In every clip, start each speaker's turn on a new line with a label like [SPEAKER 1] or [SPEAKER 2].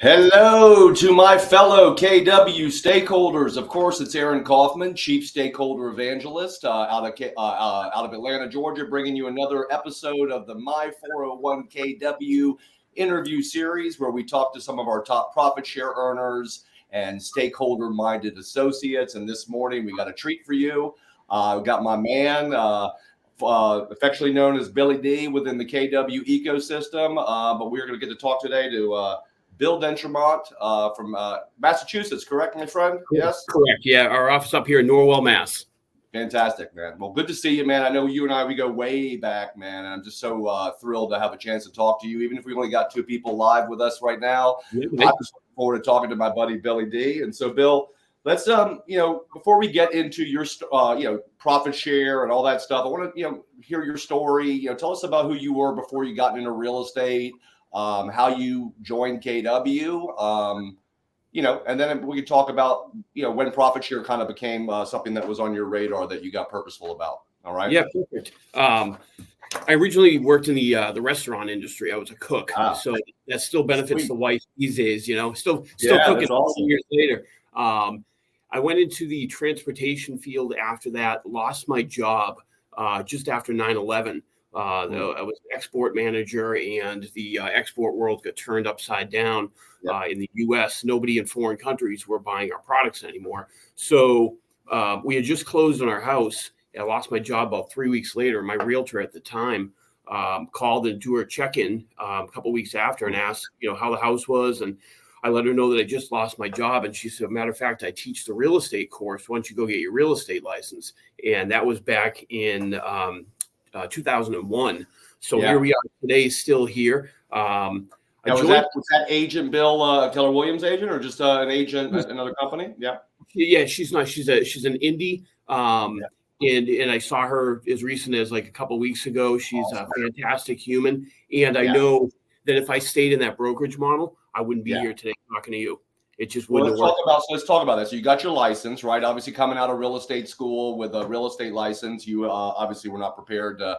[SPEAKER 1] Hello to my fellow KW stakeholders. Of course, it's Aaron Kaufman, Chief Stakeholder Evangelist out of Atlanta, Georgia, bringing you another episode of the My 401 KW interview series where we talk to some of our top profit share earners and stakeholder-minded associates. And this morning, we got a treat for you. We got my man, affectionately known as Billy D within the KW ecosystem. But we're going to get to talk today to Bill Entremont from Massachusetts, correct, my friend? Yes?
[SPEAKER 2] Correct. Yeah, our office up here in Norwell, Mass.
[SPEAKER 1] Fantastic, man. Well, good to see you, man. I know you and I, we go way back, man. And I'm just so thrilled to have a chance to talk to you, even if we only got two people live with us right now.
[SPEAKER 2] Yeah,
[SPEAKER 1] I'm just looking forward to talking to my buddy, Billy D. And so, Bill, let's, before we get into your, profit share and all that stuff, I want to, hear your story. Tell us about who you were before you got into real estate. How you joined KW, and then we could talk about, when profit share kind of became something that was on your radar that you got purposeful about. All right.
[SPEAKER 2] Yeah, perfect. I originally worked in the restaurant industry. I was a cook, so that still benefits the wife these days. Still cooking
[SPEAKER 1] awesome.
[SPEAKER 2] Years later. I went into the transportation field after that. Lost my job just after 9/11. I was an export manager, and the export world got turned upside down in the U.S. Nobody in foreign countries were buying our products anymore. So we had just closed on our house. I lost my job about 3 weeks later. My realtor at the time called and do her check-in a couple of weeks after and asked, how the house was. And I let her know that I just lost my job. And she said, matter of fact, I teach the real estate course. Why don't you go get your real estate license? And that was back in 2001. So here we are today, still here.
[SPEAKER 1] Was that agent Bill Keller Williams agent, or just an agent at another company?
[SPEAKER 2] Yeah, she's not. She's an indie. And I saw her as recent as like a couple of weeks ago. She's a fantastic human, and I know that if I stayed in that brokerage model, I wouldn't be here today talking to you. It just wouldn't work.
[SPEAKER 1] Let's talk about that. So you got your license, right? Obviously, coming out of real estate school with a real estate license, you obviously were not prepared to,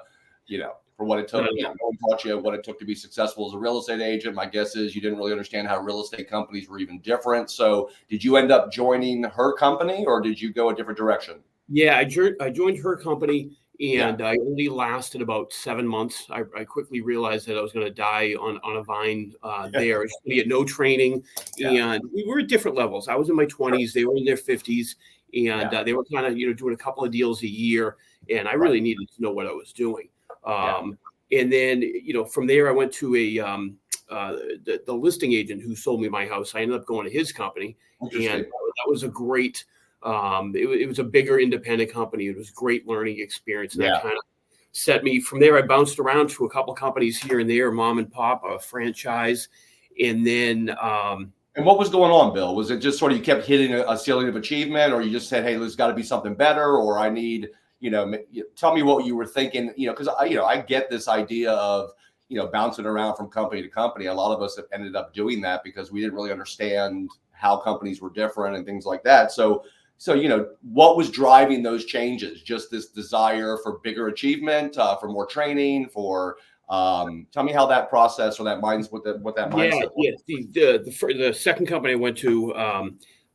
[SPEAKER 1] for what it took. No one taught you what it took to be successful as a real estate agent. My guess is you didn't really understand how real estate companies were even different. So did you end up joining her company, or did you go a different direction?
[SPEAKER 2] Yeah, I joined her company. And I only lasted about 7 months. I quickly realized that I was going to die on a vine there. We had no training, and we were at different levels. I was in my 20s; they were in their 50s, and they were kind of doing a couple of deals a year. And I really needed to know what I was doing. And then from there, I went to the listing agent who sold me my house. I ended up going to his company, and that was a great. It was a bigger independent company. It was a great learning experience. And that kind of set me from there. I bounced around to a couple companies here and there, mom and pop, a franchise. And then,
[SPEAKER 1] and what was going on, Bill? Was it just sort of, you kept hitting a ceiling of achievement, or you just said, hey, there's got to be something better, or I need, tell me what you were thinking, because I get this idea of, bouncing around from company to company. A lot of us have ended up doing that because we didn't really understand how companies were different and things like that. So, what was driving those changes? Just this desire for bigger achievement, for more training, for tell me how that process or that mindset, what that mindset was.
[SPEAKER 2] The second company I went to,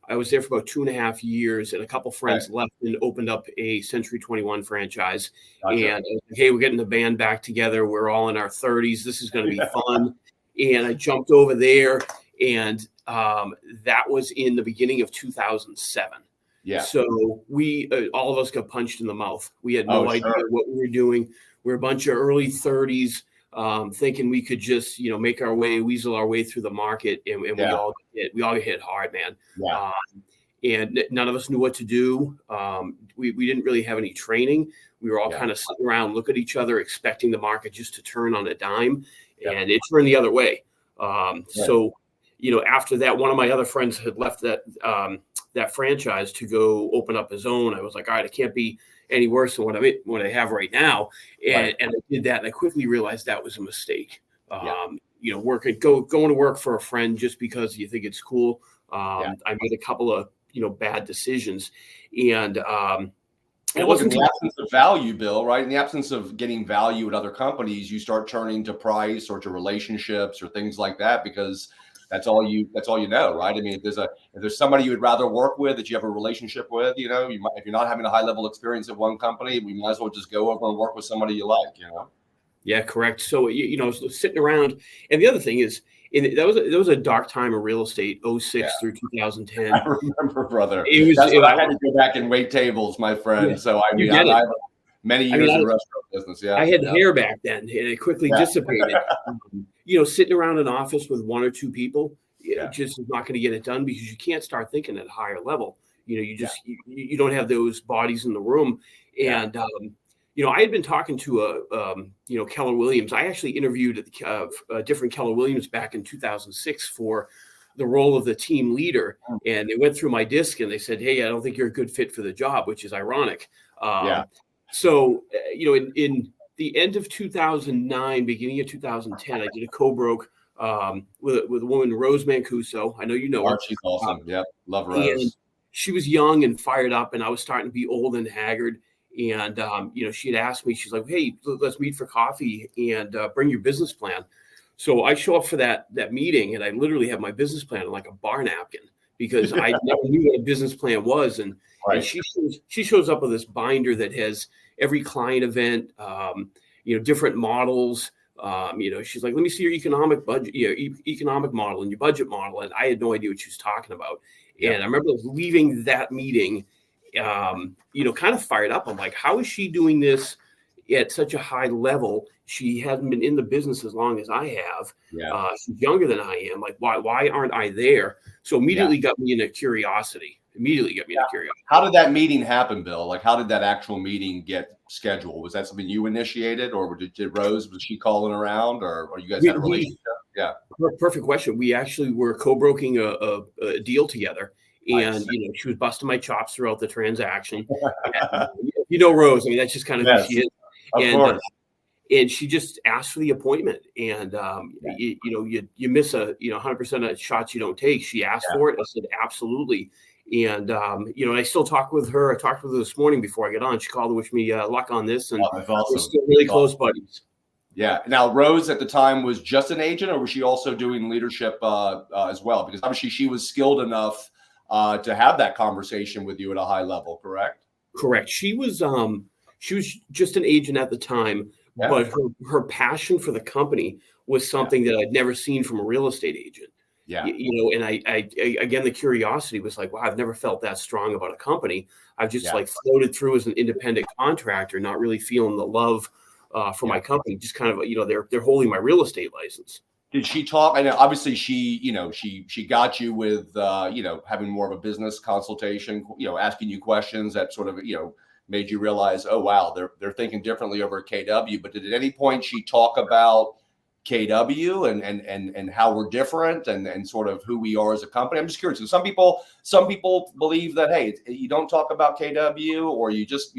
[SPEAKER 2] I was there for about 2.5 years, and a couple friends left and opened up a Century 21 franchise. Gotcha. And hey, we're getting the band back together. We're all in our 30s. This is going to be fun. And I jumped over there, and that was in the beginning of 2007. Yeah. So we all of us got punched in the mouth. We had no idea what we were doing. We're a bunch of early 30s, thinking we could just make our way, weasel our way through the market, and we all get hit hard, man. Yeah. And none of us knew what to do. We didn't really have any training. We were all kind of sitting around, look at each other, expecting the market just to turn on a dime, and it turned the other way. So after that, one of my other friends had left that franchise to go open up his own. I was like, all right, it can't be any worse than what I have right now. And I did that, and I quickly realized that was a mistake. Going to work for a friend just because you think it's cool. I made a couple of bad decisions, and
[SPEAKER 1] it wasn't in the absence of value, Bill, right? In the absence of getting value at other companies, you start turning to price or to relationships or things like that because that's all you know, right? I mean, if there's somebody you would rather work with that you have a relationship with, you know, if you're not having a high level experience at one company, we might as well just go over and work with somebody you like, you know?
[SPEAKER 2] Yeah, correct. So, sitting around, and the other thing is, that was a dark time of real estate, '06 through 2010.
[SPEAKER 1] I remember, brother.
[SPEAKER 2] That's
[SPEAKER 1] what I had to go back and wait tables, my friend.
[SPEAKER 2] Yeah,
[SPEAKER 1] So I mean,
[SPEAKER 2] I
[SPEAKER 1] have many years in the restaurant business. Yeah,
[SPEAKER 2] I had hair back then, and it quickly dissipated. Sitting around an office with one or two people, it just is not going to get it done, because you can't start thinking at a higher level. You don't have those bodies in the room, and I had been talking to Keller Williams. I actually interviewed a different Keller Williams back in 2006 for the role of the team leader, and they went through my disc and they said, "Hey, I don't think you're a good fit for the job," which is ironic. So, in the end of 2009, beginning of 2010, I did a co-broke with a woman, Rose Mancuso. I know you know her.
[SPEAKER 1] She's awesome. Love Rose.
[SPEAKER 2] And she was young and fired up, and I was starting to be old and haggard. And, she had asked me, she's like, "Hey, let's meet for coffee and bring your business plan." So I show up for that meeting, and I literally have my business plan on like a bar napkin, because I never knew what a business plan was. And she shows up with this binder that has every client event, different models. She's like, "Let me see your economic budget, economic model and your budget model." And I had no idea what she was talking about. And I remember leaving that meeting, kind of fired up. I'm like, how is she doing this at such a high level? She hasn't been in the business as long as I have. She's younger than I am. Like, why aren't I there? So immediately got me into curiosity. How did that meeting happen, Bill? Like, how did that actual meeting get scheduled? Was that something you initiated, or did Rose, was she calling around, or you guys had a relationship? Perfect question. We actually were co-broking a deal together. And, she was busting my chops throughout the transaction. Rose, I mean, that's just kind of who she is.
[SPEAKER 1] Of course.
[SPEAKER 2] And she just asked for the appointment. And, you miss 100% of shots you don't take. She asked for it. I said, absolutely. And, I still talk with her. I talked with her this morning before I get on. She called to wish me luck on this. And
[SPEAKER 1] that's awesome.
[SPEAKER 2] We're still really close buddies.
[SPEAKER 1] Yeah. Now, Rose at the time was just an agent, or was she also doing leadership as well? Because obviously she was skilled enough to have that conversation with you at a high level, correct?
[SPEAKER 2] Correct. She was just an agent at the time, but her passion for the company was something that I'd never seen from a real estate agent. And I again, the curiosity was like, wow, I've never felt that strong about a company. I've just like floated through as an independent contractor, not really feeling the love for my company. Just kind of, they're holding my real estate license.
[SPEAKER 1] Did she talk? I know obviously she got you with having more of a business consultation, asking you questions that sort of made you realize, oh wow, they're thinking differently over at KW. But did at any point she talk about KW and how we're different and sort of who we are as a company? I'm just curious. Some people believe that, hey, you don't talk about KW, or you just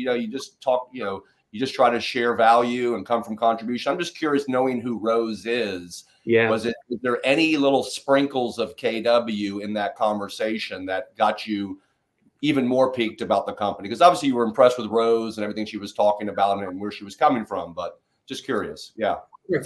[SPEAKER 1] talk, you just try to share value and come from contribution. I'm just curious, knowing who Rose is. Was there any little sprinkles of KW in that conversation that got you even more piqued about the company? Because obviously you were impressed with Rose and everything she was talking about and where she was coming from, but just curious. Yeah.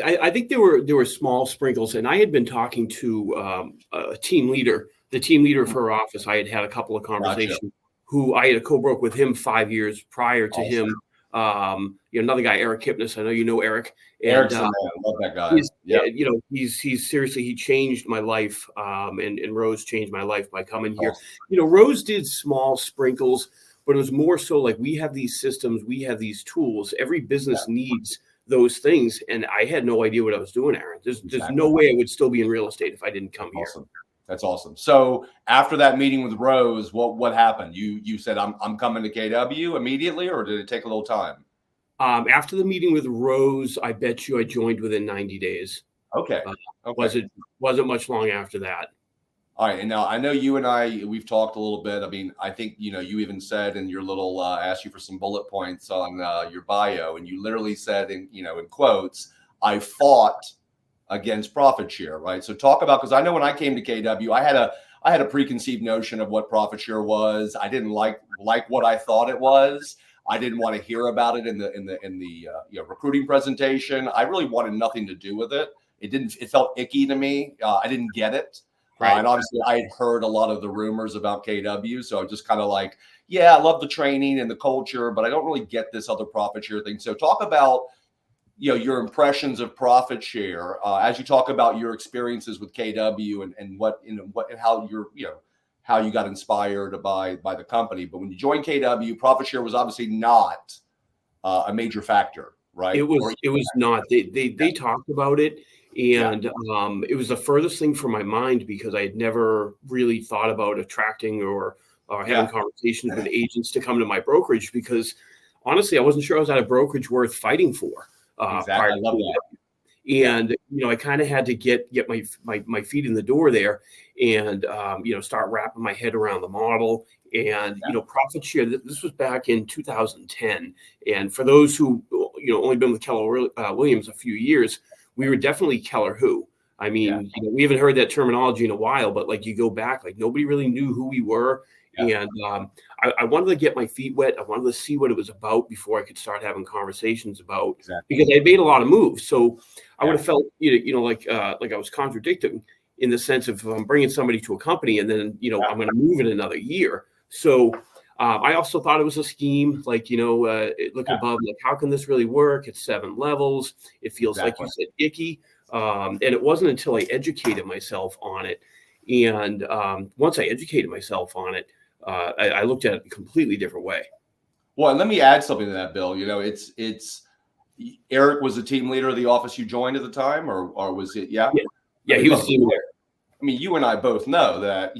[SPEAKER 2] I think there were small sprinkles, and I had been talking to a team leader, the team leader of her office. I had a couple of conversations who I had a co-broke with him 5 years prior to him. Another guy, Eric Kipnis. I know you know Eric.
[SPEAKER 1] Eric's the man. I love that guy.
[SPEAKER 2] He's seriously, he changed my life. And Rose changed my life by coming here. Rose did small sprinkles, but it was more so like, we have these systems, we have these tools. Every business needs those things, and I had no idea what I was doing, Aaron. There's no way I would still be in real estate if I didn't come here.
[SPEAKER 1] That's awesome. So after that meeting with Rose, what happened? You said, I'm coming to KW immediately, or did it take a little time?
[SPEAKER 2] After the meeting with Rose, I bet you I joined within 90 days.
[SPEAKER 1] Okay.
[SPEAKER 2] Wasn't much long after that.
[SPEAKER 1] All right. And now I know you and we've talked a little bit. I mean, I think, you even said in your little, asked you for some bullet points on your bio, and you literally said in quotes, I fought against profit share, right? So talk about, because I know when I came to KW, I had a preconceived notion of what profit share was. I didn't like what I thought it was. I didn't want to hear about it in the recruiting presentation. I really wanted nothing to do with it. It felt icky to me. I didn't get it.
[SPEAKER 2] Right.
[SPEAKER 1] And obviously, I had heard a lot of the rumors about KW, so I'm just kind of like, yeah, I love the training and the culture, but I don't really get this other profit share thing. So talk about your impressions of profit share as you talk about your experiences with KW and what what and how how you got inspired by the company. But when you joined KW, profit share was obviously not a major factor, right?
[SPEAKER 2] It was not. They talked about it, and it was the furthest thing from my mind because I had never really thought about attracting or having conversations with agents to come to my brokerage because honestly, I wasn't sure I was at a brokerage worth fighting for.
[SPEAKER 1] Exactly. I love that.
[SPEAKER 2] And I kind of had to get my feet in the door there, and start wrapping my head around the model. And profit share. This was back in 2010. And for those who only been with Keller Williams a few years, we were definitely Keller who. I mean, we haven't heard that terminology in a while, but like you go back, like nobody really knew who we were. Yeah. And I wanted to get my feet wet. I wanted to see what it was about before I could start having conversations about, because I made a lot of moves. So I would have felt, like I was contradicting in the sense of I'm bringing somebody to a company and then, I'm going to move in another year. So I also thought it was a scheme, like, look above, like, how can this really work? It's 7 levels. It feels like you said icky. And it wasn't until I educated myself on it. And once I educated myself on it, I looked at it a completely different way.
[SPEAKER 1] Well, and let me add something to that, Bill. It's Eric was the team leader of the office you joined at the time, or was it? Yeah,
[SPEAKER 2] he was team leader.
[SPEAKER 1] I mean, you and I both know that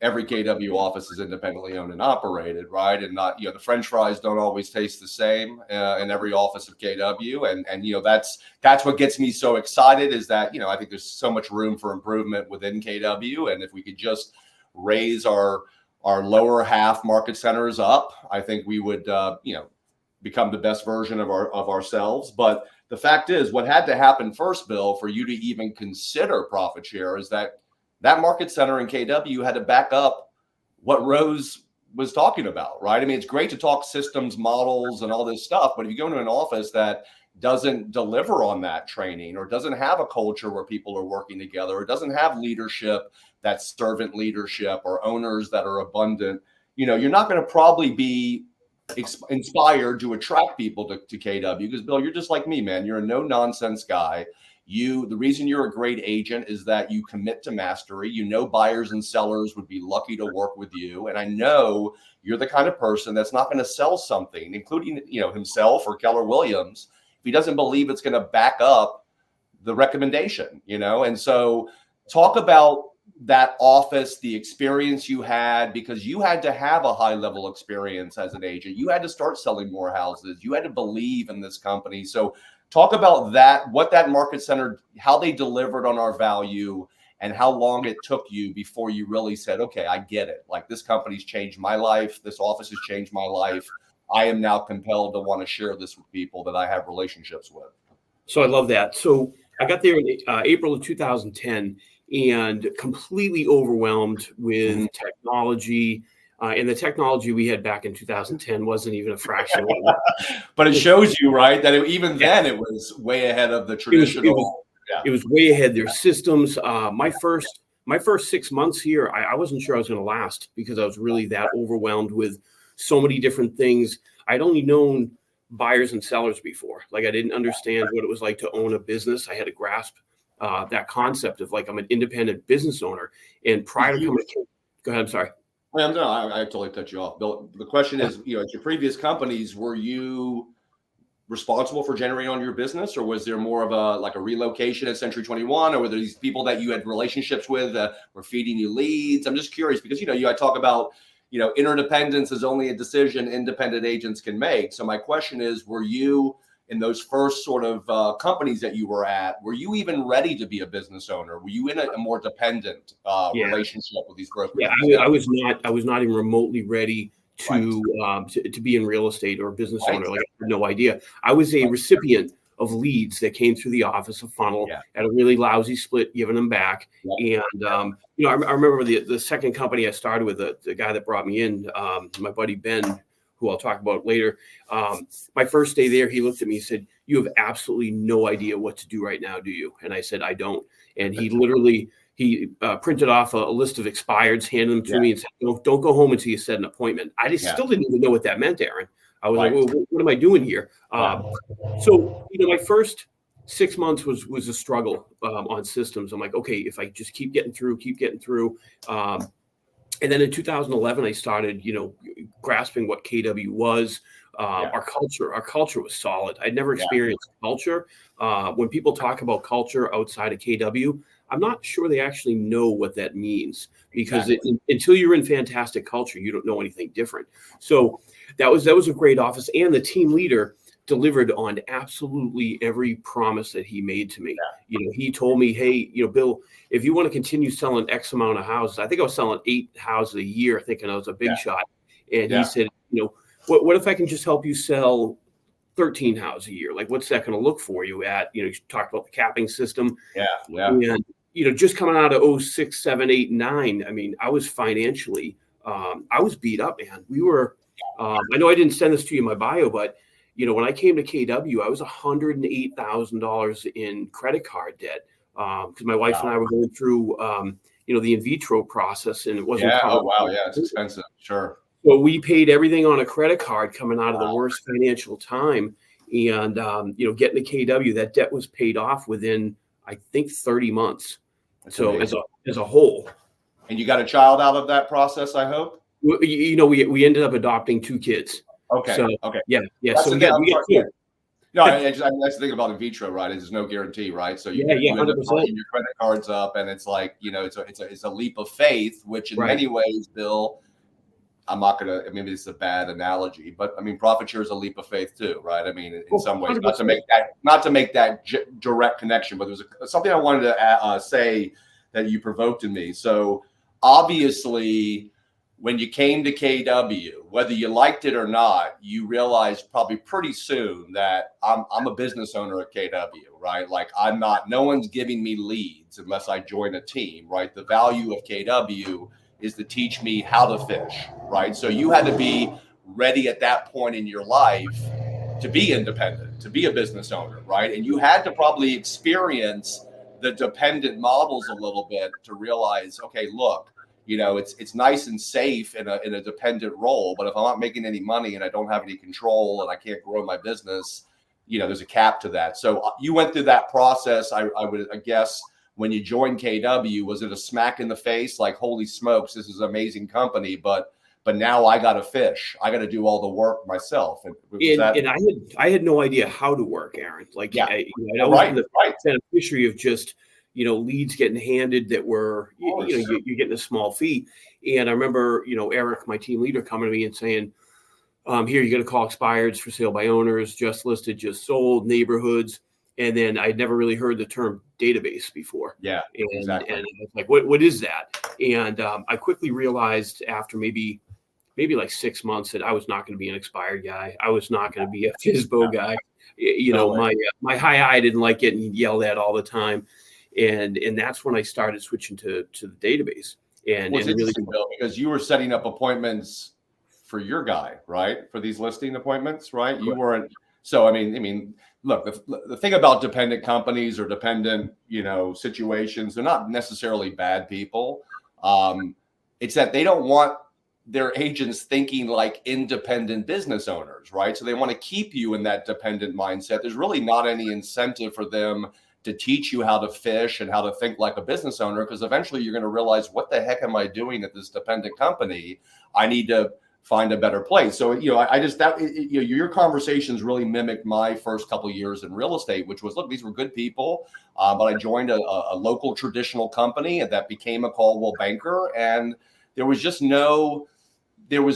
[SPEAKER 1] every KW office is independently owned and operated, right? And not the French fries don't always taste the same in every office of KW, and that's what gets me so excited is that I think there's so much room for improvement within KW, and if we could just raise our lower half market centers up, I think we would, become the best version of ourselves. But the fact is, what had to happen first, Bill, for you to even consider profit share is that market center in KW had to back up what Rose was talking about, right? I mean, it's great to talk systems, models, and all this stuff, but if you go into an office that doesn't deliver on that training or doesn't have a culture where people are working together or doesn't have leadership that's servant leadership or owners that are abundant, you're not going to probably be inspired to attract people to KW because, Bill, you're just like me, man. You're a no-nonsense guy. The reason you're a great agent is that you commit to mastery. Buyers and sellers would be lucky to work with you. And I know you're the kind of person that's not going to sell something, including, himself or Keller Williams, if he doesn't believe it's going to back up the recommendation, And so talk about that office, the experience you had, because you had to have a high level experience as an agent. You had to start selling more houses. You had to believe in this company. So talk about that, what that market center, how they delivered on our value and how long it took you before you really said, okay, I get it. Like this company's changed my life. This office has changed my life. I am now compelled to want to share this with people that I have relationships with.
[SPEAKER 2] So I love that. So I got there in April of 2010 and completely overwhelmed with technology. And the technology we had back in 2010 wasn't even a fraction of it.
[SPEAKER 1] But it shows you, right, that even then it was way ahead of the traditional.
[SPEAKER 2] It was way ahead. Their systems. My first 6 months here, I wasn't sure I was going to last because I was really that overwhelmed with so many different things. I'd only known buyers and sellers before. Like I didn't understand what it was like to own a business. I had to grasp that concept of like I'm an independent business owner. And prior to coming, go ahead. I'm sorry.
[SPEAKER 1] I totally cut you off, Bill. The question is, at your previous companies, were you responsible for generating on your business, or was there more of a relocation at Century 21, or were there these people that you had relationships with that were feeding you leads? I'm just curious because I talk about interdependence is only a decision independent agents can make. So my question is, were you in those first sort of companies that you were at, were you even ready to be a business owner? Were you in a more dependent relationship with these brokers?
[SPEAKER 2] Yeah, I was not even remotely ready to be in real estate or a business owner. Like I had no idea. I was a recipient of leads that came through the office, a funnel at a really lousy split, giving them back. And I remember the second company I started with, the guy that brought me in, my buddy Ben, who I'll talk about later. My first day there, he looked at me and said, "You have absolutely no idea what to do right now, do you?" And I said, "I don't." And he literally he printed off a list of expireds, handed them to me, and said, "Don't go home until you set an appointment." I still didn't even know what that meant, Aaron. I was like, well, "What am I doing here?" So my first 6 months was a struggle on systems. I'm like, okay, if I just keep getting through. And then in 2011, I started, grasping what KW was. Our culture was solid. I'd never experienced culture. When people talk about culture outside of KW, I'm not sure they actually know what that means, because until you're in fantastic culture, you don't know anything different. So that was a great office, and the team leader delivered on absolutely every promise that he made to me. He told me, "Hey, Bill, if you want to continue selling X amount of houses," I think I was selling 8 houses a year, thinking I was a big shot. And he said, what if I can just help you sell 13 houses a year? Like, what's that going to look for you at, you talked about the capping system. And, just coming out of 06, 7, 8, 9, I mean, I was financially, I was beat up, man. We were, I know I didn't send this to you in my bio, but when I came to KW, I was $108,000 in credit card debt, because my wife and I were going through, the in vitro process, and it wasn't.
[SPEAKER 1] Oh, wow. Yeah, it's expensive. Sure.
[SPEAKER 2] So we paid everything on a credit card coming out of the worst financial time, and getting to KW, that debt was paid off within, I think, 30 months. That's amazing. as a whole.
[SPEAKER 1] And you got a child out of that process, I hope.
[SPEAKER 2] We ended up adopting 2 kids.
[SPEAKER 1] Okay.
[SPEAKER 2] So,
[SPEAKER 1] okay.
[SPEAKER 2] Yeah.
[SPEAKER 1] That's
[SPEAKER 2] So we get 2.
[SPEAKER 1] No, that's the thing about in vitro, right? There's no guarantee, right? So you end up putting your credit cards up, and it's like, it's a leap of faith, which in many ways, Bill, I'm not gonna. Maybe this is a bad analogy, but I mean, profit share is a leap of faith too, right? I mean, in some ways, 100%. not to make that direct connection, but there was something I wanted to say that you provoked in me. So obviously, when you came to KW, whether you liked it or not, you realized probably pretty soon that I'm a business owner at KW, right? Like, no one's giving me leads unless I join a team, right? The value of KW is to teach me how to fish, right? So you had to be ready at that point in your life to be independent, to be a business owner, right? And you had to probably experience the dependent models a little bit to realize, okay, look, it's nice and safe in a dependent role, but if I'm not making any money and I don't have any control and I can't grow my business, there's a cap to that. So you went through that process. I guess when you joined KW, was it a smack in the face? Like, holy smokes, this is an amazing company, but now I got to fish. I got to do all the work myself.
[SPEAKER 2] And I had no idea how to work, Aaron. Like, I was the beneficiary of just, leads getting handed that were, you're getting a small fee. And I remember, Eric, my team leader, coming to me and saying, here, you got to call expireds, for sale by owners, just listed, just sold, neighborhoods. And then I'd never really heard the term database before.
[SPEAKER 1] Yeah, exactly.
[SPEAKER 2] And I was like, what is that? And I quickly realized after maybe like 6 months that I was not going to be an expired guy. I was not going to be a FISBO guy. My high I didn't like getting yelled at all the time. And that's when I started switching to the database. And
[SPEAKER 1] it's interesting, Bill, because you were setting up appointments for your guy, right? For these listing appointments, right? You weren't. So, I mean, look, the thing about dependent companies or dependent, situations, they're not necessarily bad people. It's that they don't want their agents thinking like independent business owners, right? So they want to keep you in that dependent mindset. There's really not any incentive for them to teach you how to fish and how to think like a business owner, because eventually you're going to realize, what the heck am I doing at this dependent company? I need to find a better place. So, your conversations really mimicked my first couple of years in real estate, which was, look, these were good people, but I joined a local traditional company that became a Caldwell banker, and there was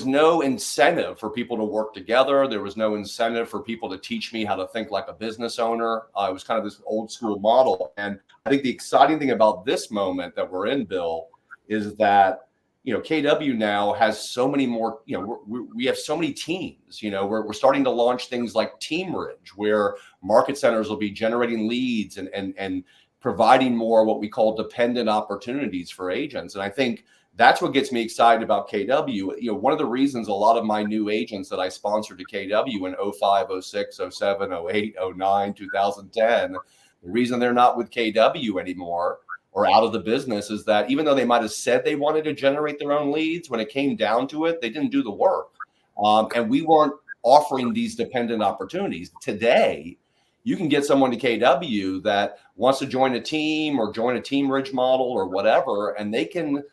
[SPEAKER 1] no incentive for people to work together. There was no incentive for people to teach me how to think like a business owner. It was kind of this old school model. And I think the exciting thing about this moment that we're in, Bill, is that, KW now has so many more, we have so many teams, we're starting to launch things like TeamRidge, where market centers will be generating leads and providing more what we call dependent opportunities for agents. And I think that's what gets me excited about KW. One of the reasons a lot of my new agents that I sponsored to KW in 05, 06, 07, 08, 09, 2010, the reason they're not with KW anymore or out of the business is that even though they might have said they wanted to generate their own leads, when it came down to it, they didn't do the work. And we weren't offering these dependent opportunities. Today, you can get someone to KW that wants to join a team or join a team ridge model or whatever, and they can,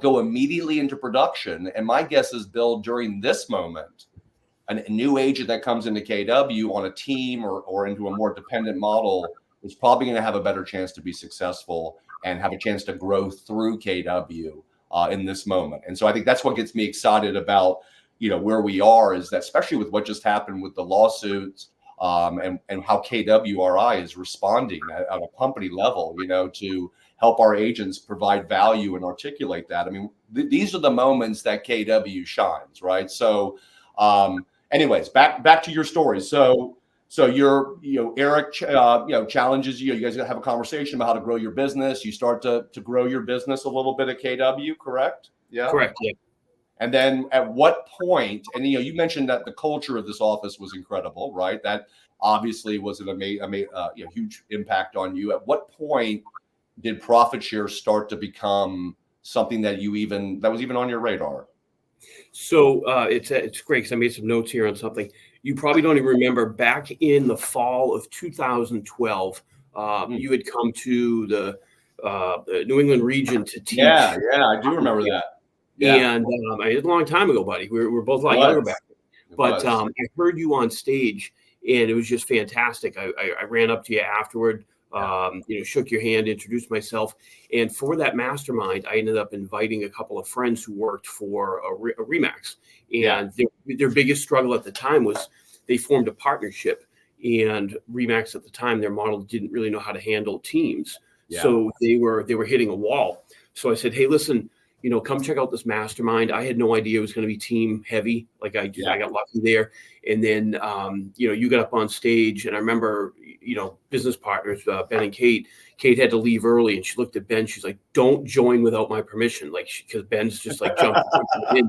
[SPEAKER 1] go immediately into production. And my guess is, Bill, during this moment, a new agent that comes into KW on a team or into a more dependent model is probably going to have a better chance to be successful and have a chance to grow through KW in this moment. And so I think that's what gets me excited about, where we are, is that especially with what just happened with the lawsuits and how KWRI is responding at a company level, to help our agents provide value and articulate that. I mean, these are the moments that KW shines, right? So anyways, back to your story. So you're, Eric, challenges you. You guys have a conversation about how to grow your business. You start to grow your business a little bit at KW, correct? Yeah.
[SPEAKER 2] Correct. Yeah.
[SPEAKER 1] And then at what point? And you mentioned that the culture of this office was incredible, right? That obviously was a huge impact on you. At what point did profit share start to become something that was even on your radar?
[SPEAKER 2] So it's great because I made some notes here on something. You probably don't even remember, back in the fall of 2012, you had come to the New England region to teach.
[SPEAKER 1] Yeah, I do remember that. Yeah.
[SPEAKER 2] And it was a long time ago, buddy. We were both a lot younger back then. But I heard you on stage, and it was just fantastic. I ran up to you afterward, shook your hand, introduced myself. And for that mastermind, I ended up inviting a couple of friends who worked for a Remax. And their biggest struggle at the time was they formed a partnership. And Remax at the time, their model didn't really know how to handle teams. Yeah. So they were hitting a wall. So I said, hey, listen, come check out this mastermind. I had no idea it was going to be team heavy. I got lucky there. And then, you got up on stage, and I remember, business partners, Ben and Kate had to leave early, and she looked at Ben. She's like, don't join without my permission. Because Ben's just jumping in,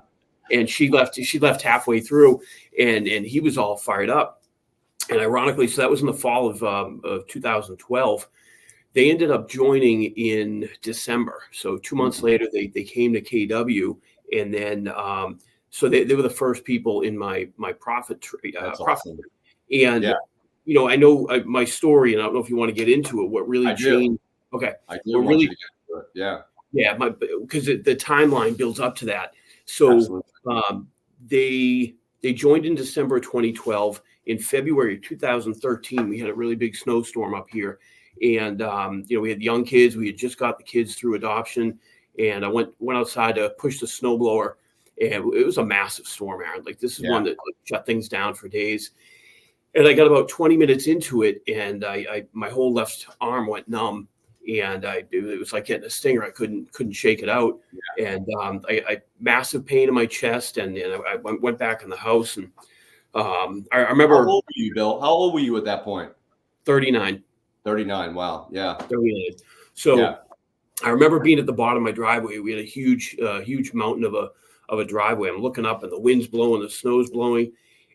[SPEAKER 2] and she left halfway through, and he was all fired up. And ironically, so that was in the fall of 2012. They ended up joining in December. So 2 months later, they came to KW, and then so they were the first people in my profit tree.
[SPEAKER 1] Awesome.
[SPEAKER 2] And I know my story, and I don't know if you want to get into it. What really changed? Okay,
[SPEAKER 1] I do want you to get into it.
[SPEAKER 2] Yeah, because the timeline builds up to that. So they joined in December 2012. In February 2013, we had a really big snowstorm up here. And, we had young kids. We had just got the kids through adoption. And I went outside to push the snowblower. And it was a massive storm, Aaron. This is one that shut things down for days. And I got about 20 minutes into it, and my whole left arm went numb. And it was like getting a stinger. I couldn't shake it out. Yeah. And I massive pain in my chest. And I went back in the house. And I remember.
[SPEAKER 1] How old were you, Bill? How old were you at that point?
[SPEAKER 2] 39.
[SPEAKER 1] 39. Wow. Yeah.
[SPEAKER 2] 39. So I remember being at the bottom of my driveway. We had a huge mountain of a driveway. I'm looking up, and the wind's blowing, the snow's blowing,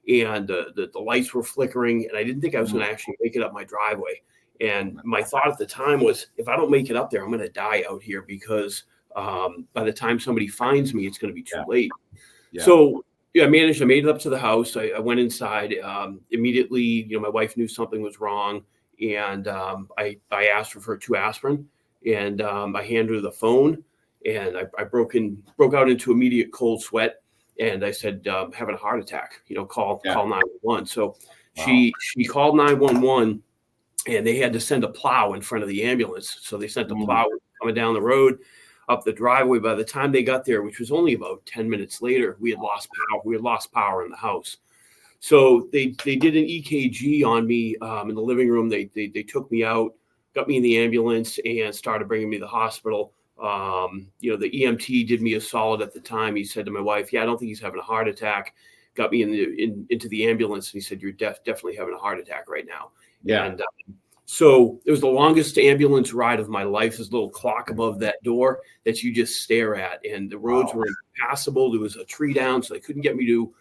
[SPEAKER 2] and the lights were flickering. And I didn't think I was going to actually make it up my driveway. And my thought at the time was, if I don't make it up there, I'm going to die out here, because by the time somebody finds me, it's going to be too late. Yeah. So I made it up to the house. I went inside immediately. My wife knew something was wrong. And I asked her for 2 aspirin, and I handed her the phone, and I broke out into immediate cold sweat, and I said, having a heart attack, call 911. So she called 911, and they had to send a plow in front of the ambulance. So they sent the plow coming down the road, up the driveway. By the time they got there, which was only about 10 minutes later, we had lost power. We had lost power in the house. So they did an EKG on me in the living room. They took me out, got me in the ambulance, and started bringing me to the hospital. The EMT did me a solid at the time. He said to my wife, I don't think he's having a heart attack. Got me into the ambulance, and he said, you're definitely having a heart attack right now. Yeah. And so it was the longest ambulance ride of my life. This little clock above that door that you just stare at, and the roads were impassable. There was a tree down, so they couldn't get me to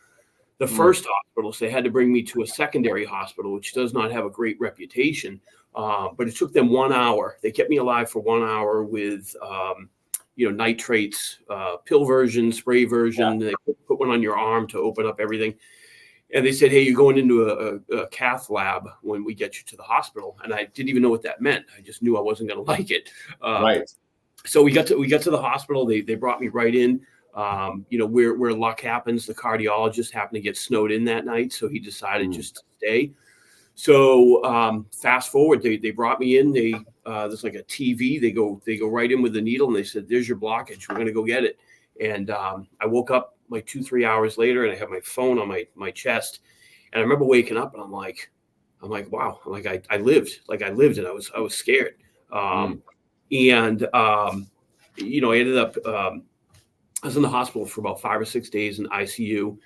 [SPEAKER 2] the first hospital. So they had to bring me to a secondary hospital, which does not have a great reputation. But it took them 1 hour. They kept me alive for 1 hour with, nitrates, pill version, spray version. They put one on your arm to open up everything. And they said, hey, you're going into a cath lab when we get you to the hospital. And I didn't even know what that meant. I just knew I wasn't going to like it.
[SPEAKER 1] Right.
[SPEAKER 2] So we got to the hospital. They brought me right in. Where luck happens, the cardiologist happened to get snowed in that night. So he decided just to stay. So fast forward, they brought me in. There's like a TV. They go right in with the needle and they said, there's your blockage. We're going to go get it. And I woke up like 2-3 hours later and I had my phone on my chest. And I remember waking up and I'm like, wow, I lived and I was scared. I ended up, I was in the hospital for about 5 or 6 days in ICU.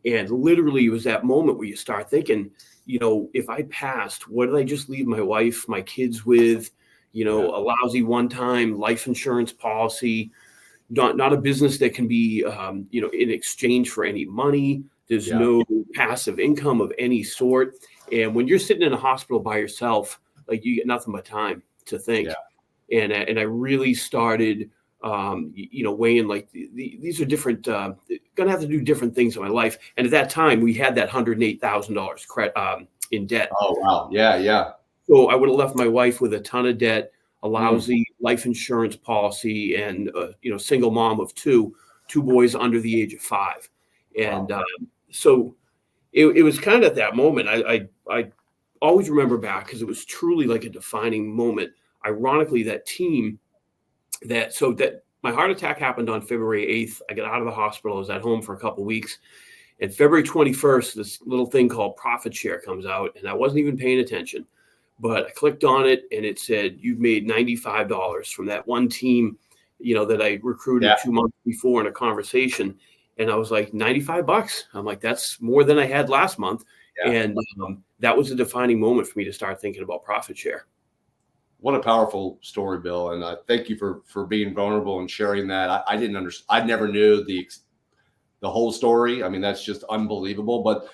[SPEAKER 2] And literally it was that moment where you start thinking, if I passed, what did I just leave my wife, my kids with, a lousy one-time life insurance policy, not a business that can be, in exchange for any money. There's no passive income of any sort. And when you're sitting in a hospital by yourself, like you get nothing but time to think. Yeah. And I really started, weighing like these are different, going to have to do different things in my life. And at that time we had that $108,000 in debt.
[SPEAKER 1] Oh, wow. Yeah. Yeah.
[SPEAKER 2] So I would have left my wife with a ton of debt, a lousy life insurance policy, and single mom of two boys under the age of 5. And so it was kind of at that moment. I always remember back because it was truly like a defining moment. Ironically, that team that my heart attack happened on February 8th. I got out of the hospital. I was at home for a couple of weeks. And February 21st, this little thing called profit share comes out, and I wasn't even paying attention. But I clicked on it and it said, you've made $95 from that one team, that I recruited 2 months before in a conversation. And I was like, $95. I'm like, that's more than I had last month. Yeah. And that was a defining moment for me to start thinking about profit share.
[SPEAKER 1] What a powerful story, Bill. And thank you for being vulnerable and sharing that. I didn't understand. I never knew the whole story. I mean, that's just unbelievable. But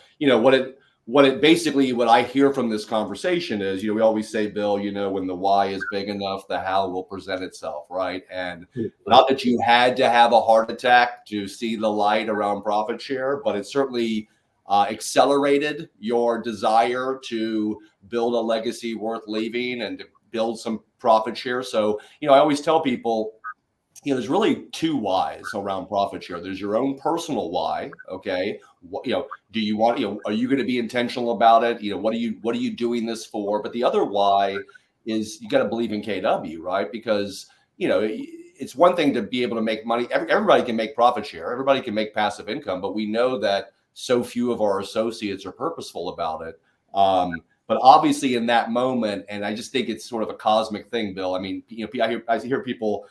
[SPEAKER 1] what I hear from this conversation is, we always say, Bill, when the why is big enough, the how will present itself, right? And not that you had to have a heart attack to see the light around profit share, but it certainly accelerated your desire to build a legacy worth leaving and to build some profit share. So, I always tell people, there's really 2 whys around profit share. There's your own personal why. Okay. Do you want, are you going to be intentional about it? What are you doing this for? But the other why is you got to believe in KW, right? Because, it's one thing to be able to make money. Everybody can make profit share. Everybody can make passive income, but we know that so few of our associates are purposeful about it. But obviously in that moment, and I just think it's sort of a cosmic thing, Bill. I mean, I hear people,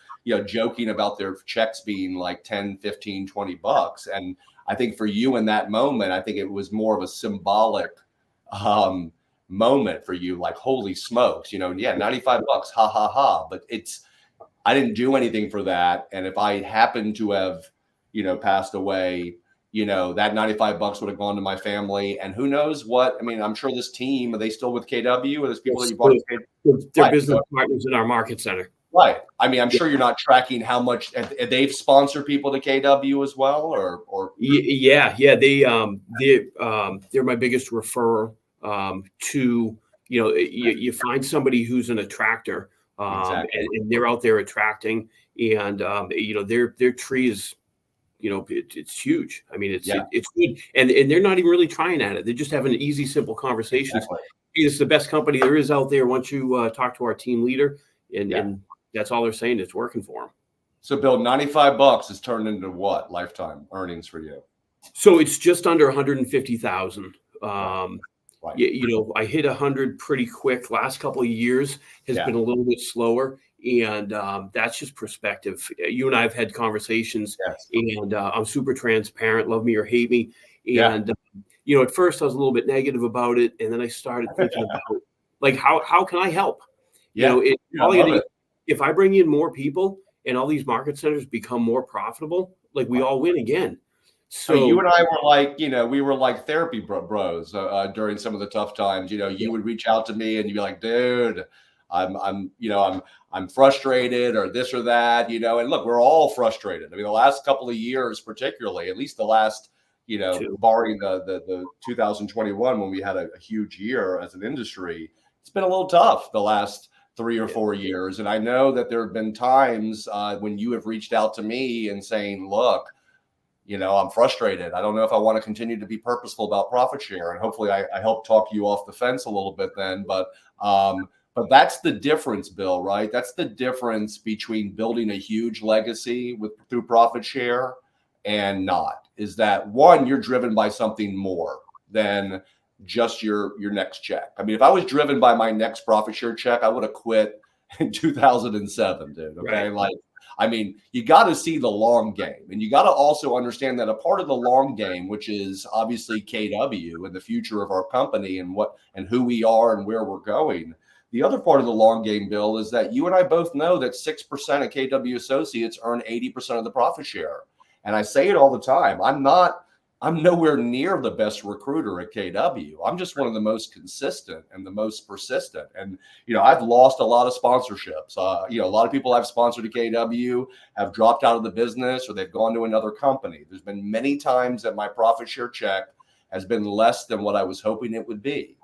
[SPEAKER 1] joking about their checks being like 10, 15, $20. And I think for you in that moment, I think it was more of a symbolic moment for you, like, holy smokes, $95, ha, ha, ha. But I didn't do anything for that. And if I happened to have, passed away, that $95 would have gone to my family. And who knows what, I mean, I'm sure this team, are they still with KW? Or there's people that you brought to KW?
[SPEAKER 2] They're business partners in our market center.
[SPEAKER 1] Right. I mean, I'm sure you're not tracking how much they've sponsored people to KW as well, or
[SPEAKER 2] yeah. They're my biggest referrer to, you find somebody who's an attractor, exactly. and they're out there attracting, and their tree is, it's huge. I mean, it's good, and they're not even really trying at it. They're just having easy, simple conversations. Exactly. It's the best company there is out there. Once you talk to our team leader, and that's all they're saying. It's working for them.
[SPEAKER 1] So, Bill, $95 has turned into what lifetime earnings for you?
[SPEAKER 2] So it's just under 150,000. Right. I hit 100 pretty quick. Last couple of years has been a little bit slower, and that's just perspective. You and I have had conversations, and I'm super transparent. Love me or hate me, and at first I was a little bit negative about it, and then I started thinking about like how can I help? If I bring in more people and all these market centers become more profitable, like we all win again. So
[SPEAKER 1] I mean, you and I were like, we were like therapy bros during some of the tough times. You would reach out to me and you'd be like, dude, I'm frustrated or this or that, and look, we're all frustrated. I mean, the last couple of years, particularly, at least the last,
[SPEAKER 2] too.
[SPEAKER 1] barring the 2021 when we had a huge year as an industry, it's been a little tough the last 3 or 4 years. And I know that there have been times when you have reached out to me and saying, look, I'm frustrated. I don't know if I want to continue to be purposeful about profit share. And hopefully I help talk you off the fence a little bit then. But that's the difference, Bill, right? That's the difference between building a huge legacy through profit share and not, is that one, you're driven by something more than just your next check. I mean, if I was driven by my next profit share check, I would have quit in 2007, dude. Okay.
[SPEAKER 2] Right.
[SPEAKER 1] I mean, you got to see the long game, and you got to also understand that a part of the long game, which is obviously KW and the future of our company and who we are and where we're going. The other part of the long game, Bill, is that you and I both know that 6% of KW associates earn 80% of the profit share. And I say it all the time. I'm nowhere near the best recruiter at KW. I'm just one of the most consistent and the most persistent. And, I've lost a lot of sponsorships. A lot of people I've sponsored at KW have dropped out of the business or they've gone to another company. There's been many times that my profit share check has been less than what I was hoping it would be.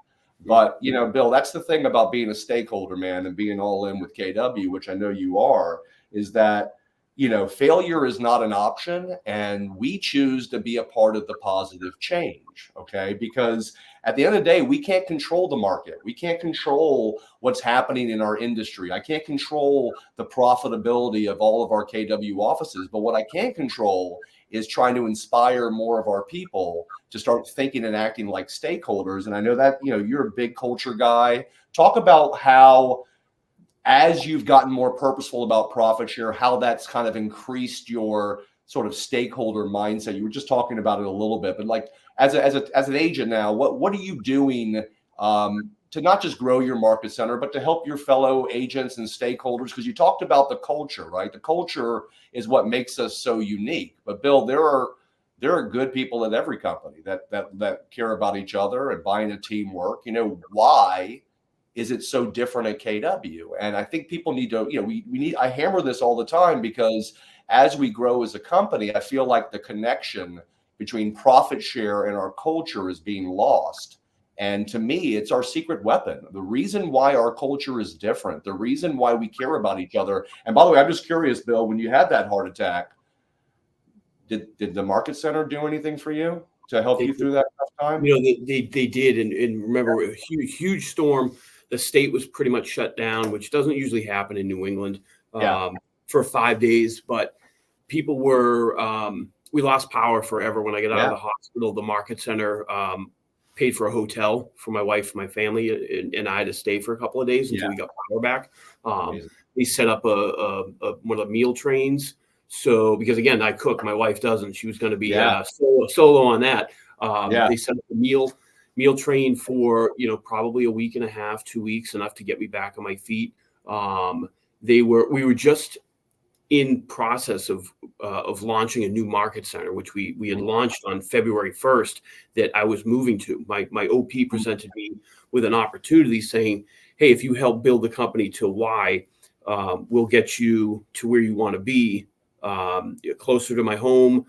[SPEAKER 1] But, Bill, that's the thing about being a stakeholder, man, and being all in with KW, which I know you are, is that failure is not an option, and we choose to be a part of the positive change. Okay. Because at the end of the day, we can't control the market. We can't control what's happening in our industry. I can't control the profitability of all of our KW offices. But what I can control is trying to inspire more of our people to start thinking and acting like stakeholders. And I know that, you're a big culture guy. Talk about how, as you've gotten more purposeful about profit share, how that's kind of increased your sort of stakeholder mindset. You were just talking about it a little bit, but like as an agent now, what are you doing to not just grow your market center, but to help your fellow agents and stakeholders? Because you talked about the culture, right? The culture is what makes us so unique. But Bill, there are good people at every company that care about each other and buying a teamwork. Why is it so different at KW? And I think people need to, I hammer this all the time, because as we grow as a company, I feel like the connection between profit share and our culture is being lost. And to me, it's our secret weapon. The reason why our culture is different, the reason why we care about each other. And by the way, I'm just curious, Bill, when you had that heart attack, did the market center do anything for you to help you through that tough time?
[SPEAKER 2] They did. And remember, a huge storm. The state was pretty much shut down, which doesn't usually happen in New England for 5 days. But people were, we lost power forever. When I got out of the hospital, the market center paid for a hotel for my wife, my family, and I to stay for a couple of days until we got power back. They set up one of the meal trains. So, because again, I cook, my wife doesn't. She was going to be solo on that. They set up a meal train for, probably a week and a half, 2 weeks, enough to get me back on my feet. We were just in process of launching a new market center, which we had launched on February 1st, that I was moving to. My OP presented me with an opportunity saying, hey, if you help build the company to Y, we'll get you to where you want to be, closer to my home,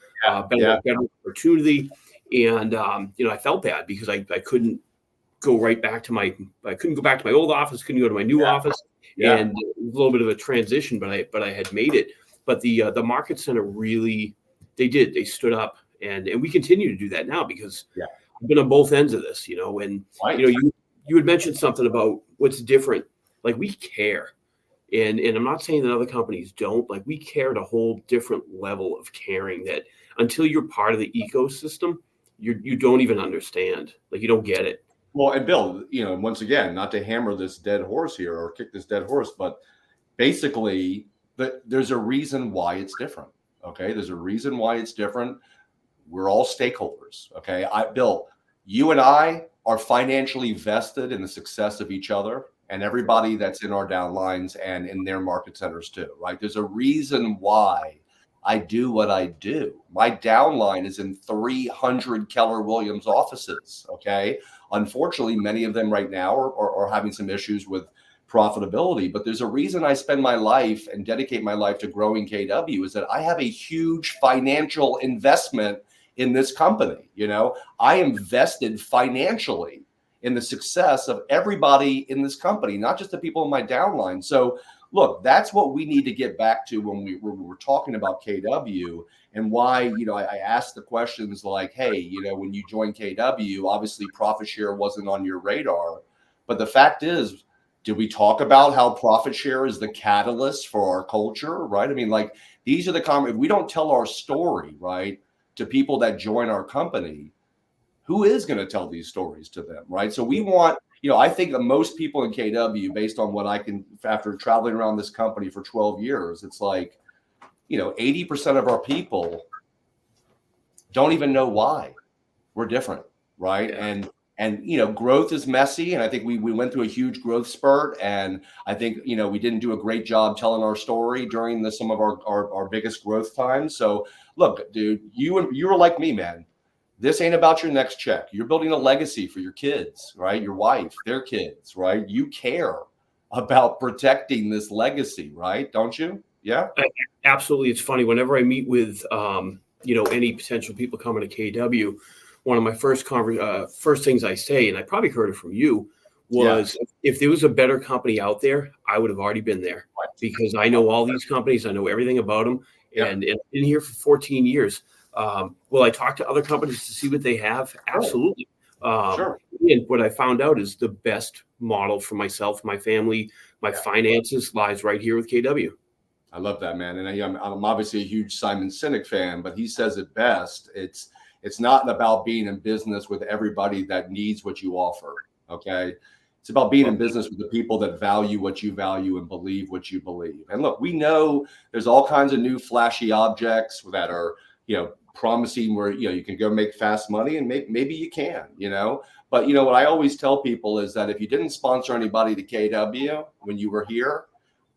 [SPEAKER 2] better opportunity. And, I felt bad because I couldn't go back to my old office, couldn't go to my new office. And a little bit of a transition, but I had made it. But the market center really, they stood up, and we continue to do that now, because I've been on both ends of this, and you had mentioned something about what's different. Like, we care. And I'm not saying that other companies don't. Like, we care at a whole different level of caring that until you're part of the ecosystem, you don't even understand. Like, you don't get it.
[SPEAKER 1] Well, and Bill, once again, not to hammer this dead horse here or kick this dead horse, but basically, there's a reason why it's different. Okay, there's a reason why it's different. We're all stakeholders. Okay, Bill, you and I are financially vested in the success of each other and everybody that's in our downlines and in their market centers too. Right? There's a reason why I do what I do. My downline is in 300 Keller Williams offices. Okay. Unfortunately, many of them right now are having some issues with profitability, but there's a reason I spend my life and dedicate my life to growing KW is that I have a huge financial investment in this company. I am vested financially in the success of everybody in this company, not just the people in my downline. So look, that's what we need to get back to when we're talking about KW, and why, I asked the questions like, hey, when you joined KW, obviously profit share wasn't on your radar. But the fact is, did we talk about how profit share is the catalyst for our culture, right? I mean, like, these are if we don't tell our story, right, to people that join our company, who is going to tell these stories to them, right? So we want, I think that most people in KW, based on what I can, after traveling around this company for 12 years, it's like, 80% of our people don't even know why we're different, right?
[SPEAKER 2] Yeah.
[SPEAKER 1] And growth is messy, and I think we went through a huge growth spurt, and I think we didn't do a great job telling our story during some of our biggest growth times. So look, dude, you were like me, man. This ain't about your next check. You're building a legacy for your kids, right? Your wife, their kids, right? You care about protecting this legacy, right? Don't you? Yeah.
[SPEAKER 2] Absolutely. It's funny. Whenever I meet with, any potential people coming to KW, one of my first things I say, and I probably heard it from you, was if there was a better company out there, I would have already been there, because I know all these companies. I know everything about them, and I've been here for 14 years. Will I talk to other companies to see what they have? Absolutely.
[SPEAKER 1] Sure.
[SPEAKER 2] And what I found out is the best model for myself, my family, my finances lies right here with KW.
[SPEAKER 1] I love that, man. And I'm obviously a huge Simon Sinek fan, but he says it best. It's not about being in business with everybody that needs what you offer. Okay. It's about being in business with the people that value what you value and believe what you believe. And look, we know there's all kinds of new flashy objects that are, promising where, you can go make fast money, and maybe you can, but what I always tell people is that if you didn't sponsor anybody to KW when you were here,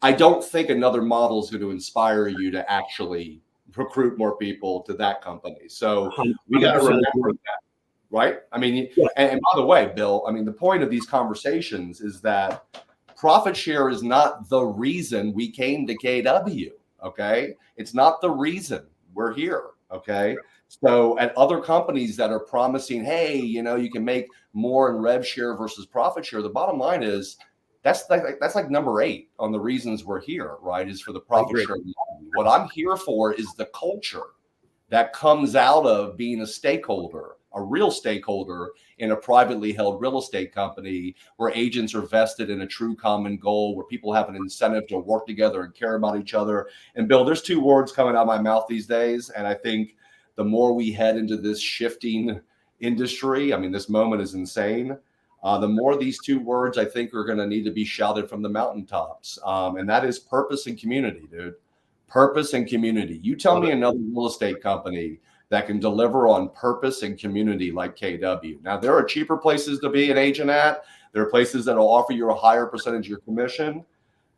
[SPEAKER 1] I don't think another model is going to inspire you to actually recruit more people to that company. So we got to remember that, right? I mean, and by the way, Bill, I mean, the point of these conversations is that profit share is not the reason we came to KW. Okay. It's not the reason we're here. Okay. So at other companies that are promising, hey, you can make more in rev share versus profit share, the bottom line is that's like number 8 on the reasons we're here, right? Is for the profit share. What I'm here for is the culture that comes out of being a stakeholder, a real stakeholder in a privately held real estate company, where agents are vested in a true common goal, where people have an incentive to work together and care about each other. And Bill, there's 2 words coming out of my mouth these days, and I think the more we head into this shifting industry, I mean, this moment is insane. The more these 2 words, I think, are going to need to be shouted from the mountaintops. And that is purpose and community, dude. Purpose and community. You tell me another real estate company that can deliver on purpose and community like KW. Now, there are cheaper places to be an agent at. There are places that will offer you a higher percentage of your commission.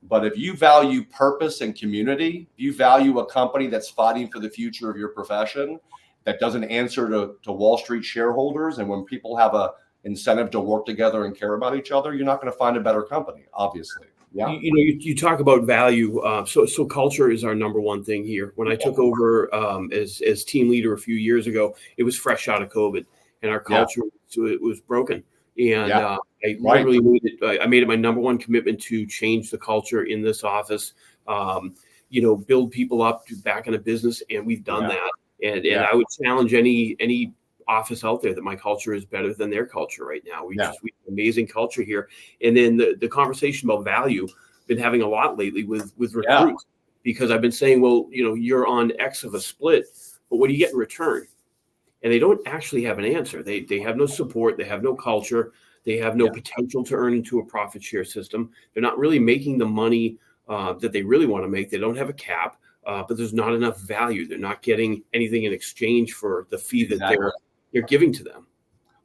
[SPEAKER 1] But if you value purpose and community, if you value a company that's fighting for the future of your profession, that doesn't answer to Wall Street shareholders, and when people have a incentive to work together and care about each other, you're not going to find a better company, obviously. Yeah.
[SPEAKER 2] You talk about value. So culture is our number one thing here. When I took over as team leader a few years ago, it was fresh out of COVID, and our culture it was broken. And I literally made it my number one commitment to change the culture in this office. Build people up back in a business, and we've done that. And I would challenge any office out there that my culture is better than their culture right now. We have amazing culture here. And then the conversation about value, been having a lot lately with recruits, because I've been saying, well, you're on X of a split, but what do you get in return? And they don't actually have an answer. They have no support. They have no culture. They have no potential to earn into a profit share system. They're not really making the money that they really want to make. They don't have a cap, but there's not enough value. They're not getting anything in exchange for the fee that they're giving to them.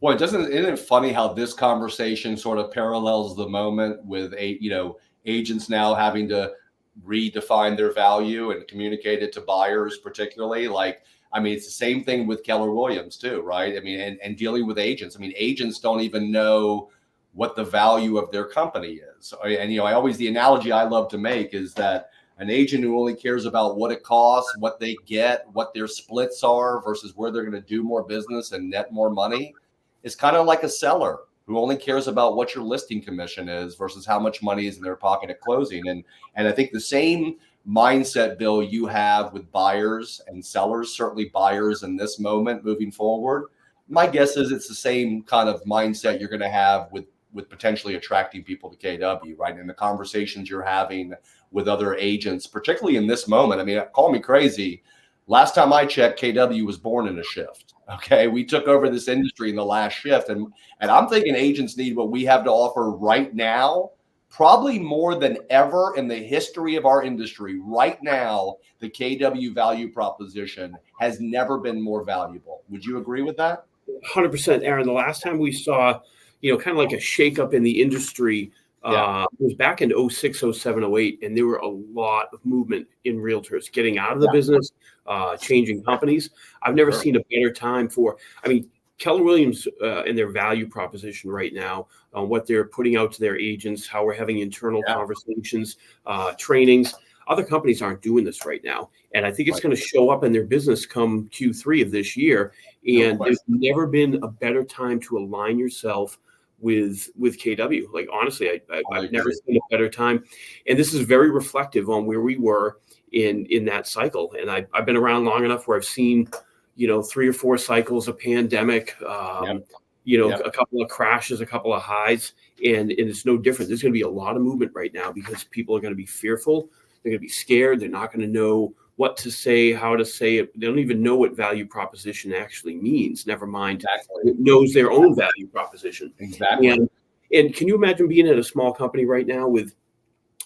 [SPEAKER 1] Well, isn't it funny how this conversation sort of parallels the moment with agents now having to redefine their value and communicate it to buyers, particularly. Like, I mean, it's the same thing with Keller Williams too, right? I mean, and dealing with agents. I mean, agents don't even know what the value of their company is. And, you know, the analogy I love to make is that an agent who only cares about what it costs, what they get, what their splits are versus where they're going to do more business and net more money is kind of like a seller who only cares about what your listing commission is versus how much money is in their pocket at closing. And I think the same mindset, Bill, you have with buyers and sellers, certainly buyers in this moment moving forward, my guess is it's the same kind of mindset you're going to have with potentially attracting people to KW, right? And the conversations you're having with other agents, particularly in this moment. I mean, call me crazy. Last time I checked, KW was born in a shift. Okay. We took over this industry in the last shift. And I'm thinking agents need what we have to offer right now, probably more than ever in the history of our industry. Right now, the KW value proposition has never been more valuable. Would you agree with that?
[SPEAKER 2] 100%, Aaron. The last time we saw, you know, kind of like a shakeup in the industry, it was back in 06, 07, 08, and there were a lot of movement in realtors getting out of the business, changing companies. I've never seen a better time I mean, Keller Williams and their value proposition right now, what they're putting out to their agents, how we're having internal conversations, trainings. Other companies aren't doing this right now. And I think it's going to show up in their business come Q3 of this year. And there's never been a better time to align yourself with KW. Like, honestly, I've never seen a better time. And this is very reflective on where we were in that cycle. And I've been around long enough where I've seen, you know, 3 or 4 cycles of pandemic, you know, a couple of crashes, a couple of highs, and it's no different. There's going to be a lot of movement right now because people are going to be fearful. They're going to be scared. They're not going to know what to say, how to say it. They don't even know what value proposition actually means. Never mind, it knows their own value proposition.
[SPEAKER 1] Exactly.
[SPEAKER 2] And can you imagine being at a small company right now with,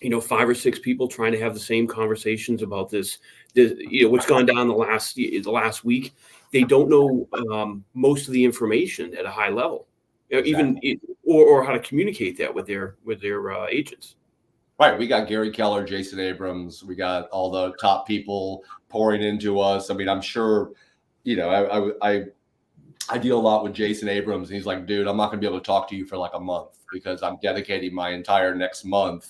[SPEAKER 2] you know, 5 or 6 people trying to have the same conversations about this, you know, what's gone down the last week? They don't know most of the information at a high level, even or how to communicate that with their agents.
[SPEAKER 1] Right. We got Gary Keller, Jason Abrams. We got all the top people pouring into us. I mean, I'm sure, you know, I deal a lot with Jason Abrams, and he's like, dude, I'm not going to be able to talk to you for like a month because I'm dedicating my entire next month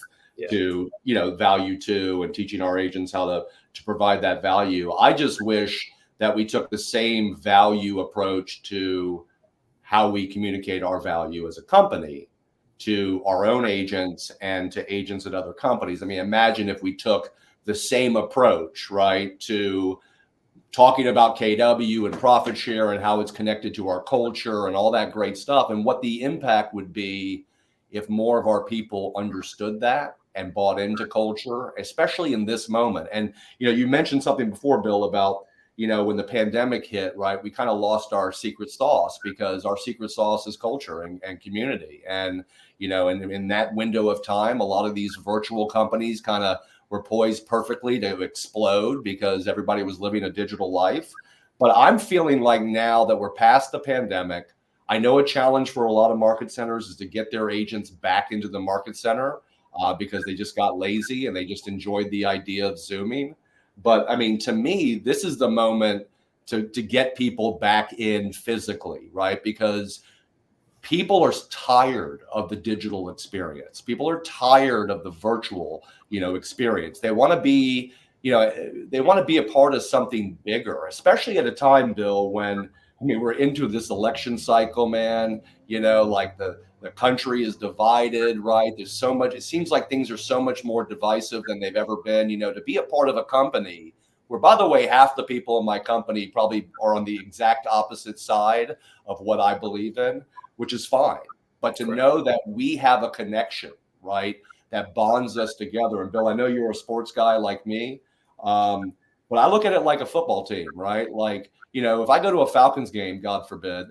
[SPEAKER 1] to, you know, value to and teaching our agents how to provide that value. I just wish that we took the same value approach to how we communicate our value as a company to our own agents and to agents at other companies. I mean, imagine if we took the same approach, right, to talking about KW and profit share and how it's connected to our culture and all that great stuff, and what the impact would be if more of our people understood that and bought into culture, especially in this moment. And, you know, you mentioned something before, Bill, about, you know, when the pandemic hit, right, we kind of lost our secret sauce because our secret sauce is culture and community. And, you know, and in that window of time, a lot of these virtual companies kind of were poised perfectly to explode because everybody was living a digital life. But I'm feeling like now that we're past the pandemic, I know a challenge for a lot of market centers is to get their agents back into the market center because they just got lazy and they just enjoyed the idea of Zooming. But I mean, to me, this is the moment to get people back in physically, right? Because people are tired of the digital experience. People are tired of the virtual, you know, experience. They want to be, you know, they want to be a part of something bigger, especially at a time, Bill, when I mean, we're into this election cycle, man. You know, like the country is divided, right? There's so much, it seems like things are so much more divisive than they've ever been, you know, to be a part of a company where, by the way, half the people in my company probably are on the exact opposite side of what I believe in, which is fine. But to know that we have a connection, right, that bonds us together. And Bill, I know you're a sports guy like me, but I look at it like a football team, right? Like, you know, if I go to a Falcons game, God forbid.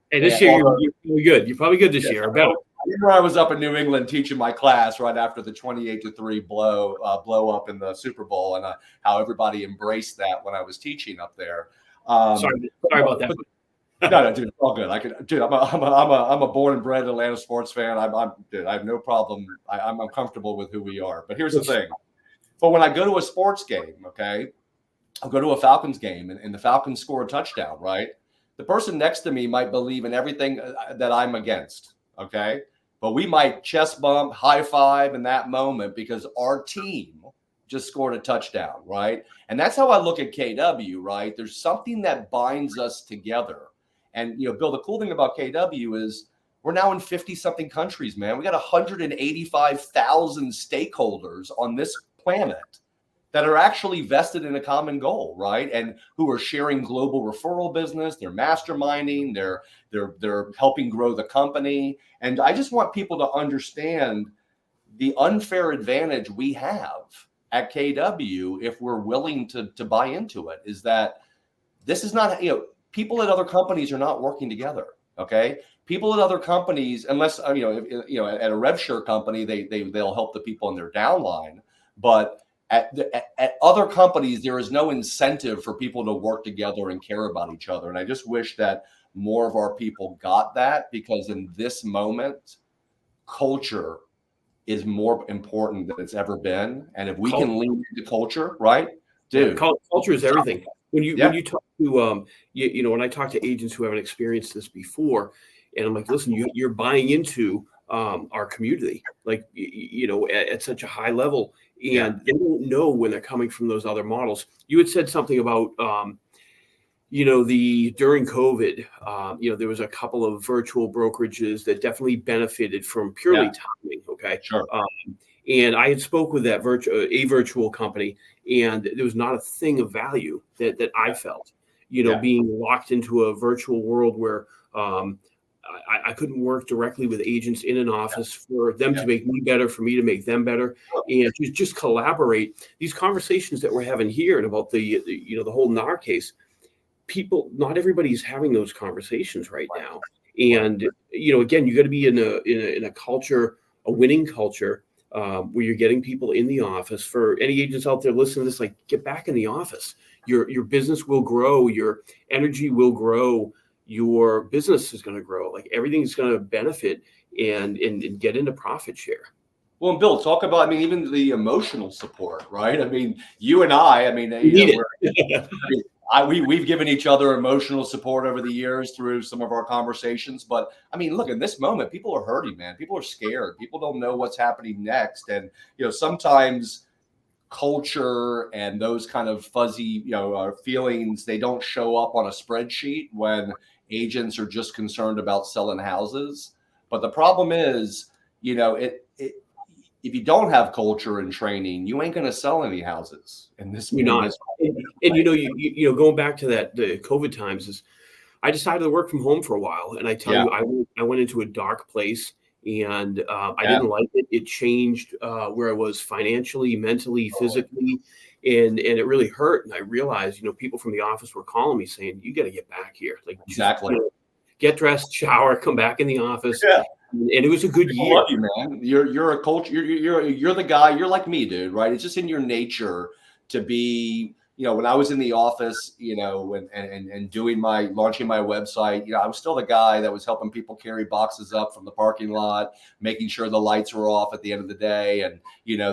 [SPEAKER 2] Hey, this year you're really good. You're probably good this year. Or better.
[SPEAKER 1] I remember I was up in New England teaching my class right after the 28-3 blow up in the Super Bowl, and how everybody embraced that when I was teaching up there.
[SPEAKER 2] Sorry about that.
[SPEAKER 1] No, dude, it's all good. I'm a born and bred Atlanta sports fan. I have no problem. I'm comfortable with who we are. But here's the thing. But when I go to a sports game, okay, I'll go to a Falcons game and the Falcons score a touchdown, right? The person next to me might believe in everything that I'm against, okay? But we might chest bump, high five in that moment because our team just scored a touchdown, right? And that's how I look at KW, right? There's something that binds us together. And, Bill, the cool thing about KW is we're now in 50 something countries, man. We got 185,000 stakeholders on this planet that are actually vested in a common goal, right? And who are sharing global referral business, they're masterminding, they're helping grow the company. And I just want people to understand the unfair advantage we have at KW if we're willing to buy into it, is that this is not, people at other companies are not working together. Okay. People at other companies, unless, at a rev share company, they'll help the people in their downline, but at other companies, there is no incentive for people to work together and care about each other. And I just wish that more of our people got that, because in this moment, culture is more important than it's ever been. And if we can lean into culture, right, dude?
[SPEAKER 2] Culture is everything. When you talk to when I talk to agents who haven't experienced this before, and I'm like, listen, you're buying into our community, like at such a high level, and they don't know when they're coming from those other models. You had said something about during COVID, there was a couple of virtual brokerages that definitely benefited from purely timing. Okay.
[SPEAKER 1] Sure.
[SPEAKER 2] And I had spoke with that virtual company, and there was not a thing of value that I felt, being locked into a virtual world where I couldn't work directly with agents in an office for them to make me better, for me to make them better, and to just collaborate. These conversations that we're having here and about the whole NAR case, not everybody's having those conversations right now. And, again, you got to be in a culture, a winning culture, where you're getting people in the office. For any agents out there listening to this, like, get back in the office. Your business will grow. Your energy will grow. Your business is going to grow. Like, everything's going to benefit and get into profit share.
[SPEAKER 1] Well, and Bill, talk about, even the emotional support, right? You and I, we've given each other emotional support over the years through some of our conversations. But look, in this moment, people are hurting, man. People are scared. People don't know what's happening next. And, sometimes culture and those kind of fuzzy, feelings, they don't show up on a spreadsheet when agents are just concerned about selling houses. But the problem is, if you don't have culture and training, you ain't going to sell any houses in this.
[SPEAKER 2] You're not. And going back to the COVID times, is I decided to work from home for a while, and I tell you, I went into a dark place, and I didn't like it. It changed where I was financially, mentally, physically, and it really hurt. And I realized, people from the office were calling me saying, "You got to get back here." Like,
[SPEAKER 1] exactly.
[SPEAKER 2] Just, get dressed, shower, come back in the office. Yeah. And it was a good year.
[SPEAKER 1] I love you, man. You're a culture. You're the guy. You're like me, dude. Right? It's just in your nature to be. When I was in the office, and launching my website, I was still the guy that was helping people carry boxes up from the parking lot, making sure the lights were off at the end of the day, and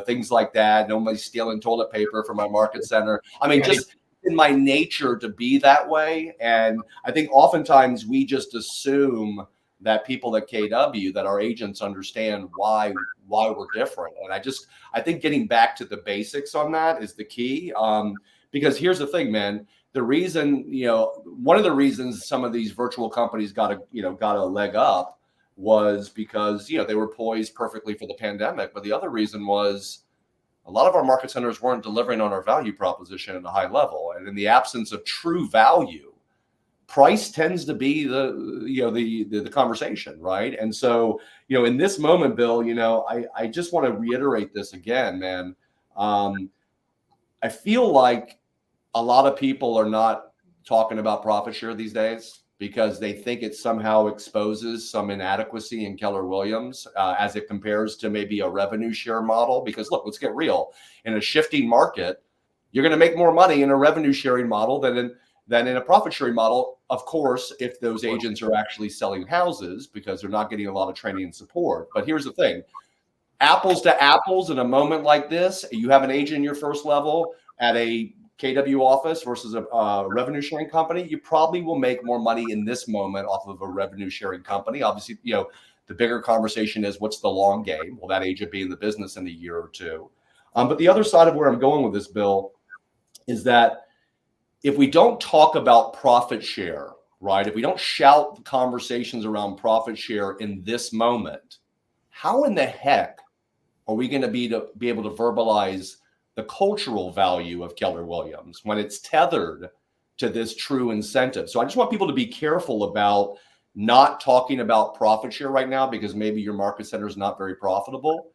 [SPEAKER 1] things like that. Nobody's stealing toilet paper from my market center. Just in my nature to be that way. And I think oftentimes we just assume that people at KW, that our agents understand why we're different. And I think getting back to the basics on that is the key. Because here's the thing, man, the reason, one of the reasons some of these virtual companies got a leg up was because, they were poised perfectly for the pandemic. But the other reason was a lot of our market centers weren't delivering on our value proposition at a high level. And in the absence of true value, price tends to be the conversation, right? And so, in this moment, Bill, I just want to reiterate this again, man. I feel like a lot of people are not talking about profit share these days because they think it somehow exposes some inadequacy in Keller Williams as it compares to maybe a revenue share model. Because look, let's get real. In a shifting market, you're going to make more money in a revenue sharing model than in a profit sharing model. Of course, if those agents are actually selling houses, because they're not getting a lot of training and support. But here's the thing. apples to apples in a moment like this, you have an agent in your first level at a KW office versus a revenue sharing company, you probably will make more money in this moment off of a revenue sharing company. Obviously, the bigger conversation is what's the long game? Will that agent be in the business in a year or two? But the other side of where I'm going with this, Bill, is that if we don't talk about profit share, right? If we don't shout conversations around profit share in this moment, how in the heck are we going to be able to verbalize the cultural value of Keller Williams when it's tethered to this true incentive? So I just want people to be careful about not talking about profit share right now, because maybe your market center is not very profitable.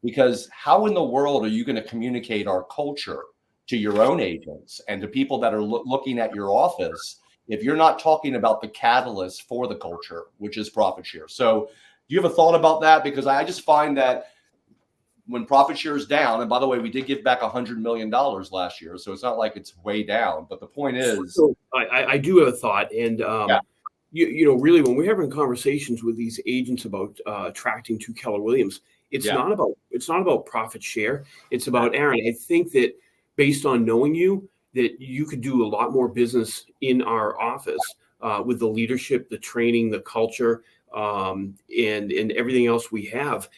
[SPEAKER 1] Because how in the world are you going to communicate our culture to your own agents and to people that are looking at your office if you're not talking about the catalyst for the culture, which is profit share? So do you have a thought about that? Because I just find that when profit share is down, and by the way, we did give back $100 million last year, so it's not like it's way down. But the point is,
[SPEAKER 2] so I do have a thought, and really, when we're having conversations with these agents about attracting to Keller Williams, it's not about profit share. It's about, Aaron, I think that based on knowing you, that you could do a lot more business in our office with the leadership, the training, the culture, and everything else we have.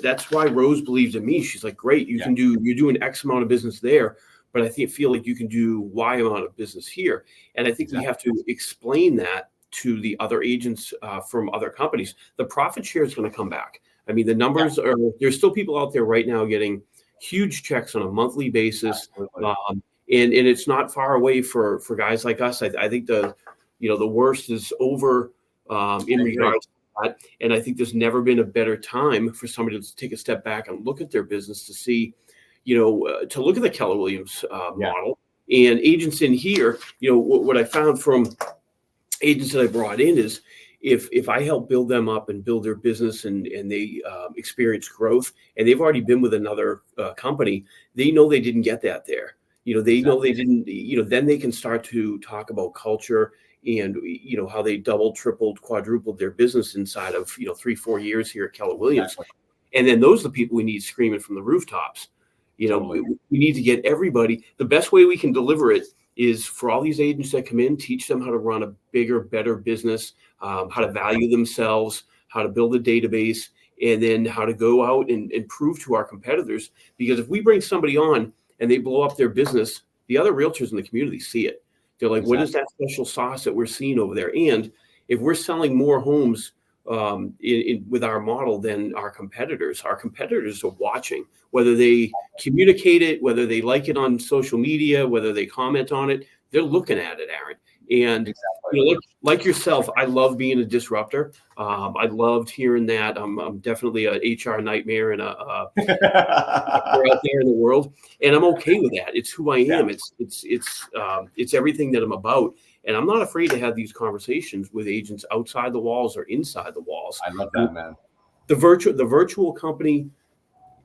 [SPEAKER 2] That's why Rose believed in me. She's like, great, you're doing X amount of business there, but I feel like you can do Y amount of business here. And I think we have to explain that to the other agents from other companies. The profit share is going to come back. I mean, the numbers are, there's still people out there right now getting huge checks on a monthly basis. And it's not far away for guys like us. I think the worst is over in regards to that. And I think there's never been a better time for somebody to take a step back and look at their business to see, to look at the Keller Williams model. And agents in here, what I found from agents that I brought in is if I help build them up and build their business and they experience growth, and they've already been with another company, they know they didn't get that there. They know they didn't, then they can start to talk about culture and, how they doubled, tripled, quadrupled their business inside of, 3-4 years here at Keller Williams. And then those are the people we need screaming from the rooftops. We need to get everybody. The best way we can deliver it is for all these agents that come in, teach them how to run a bigger, better business, how to value themselves, how to build a database, and then how to go out and prove to our competitors. Because if we bring somebody on and they blow up their business, the other realtors in the community see it. They're like, what is that special sauce that we're seeing over there? And if we're selling more homes with our model than our competitors are watching, whether they communicate it, whether they like it on social media, whether they comment on it, they're looking at it, Aaron. And like yourself, I love being a disruptor. I loved hearing that. I'm definitely an HR nightmare and out there in the world, and I'm okay with that. It's who I am. It's everything that I'm about. And I'm not afraid to have these conversations with agents outside the walls or inside the walls.
[SPEAKER 1] I love that, man.
[SPEAKER 2] The virtual company,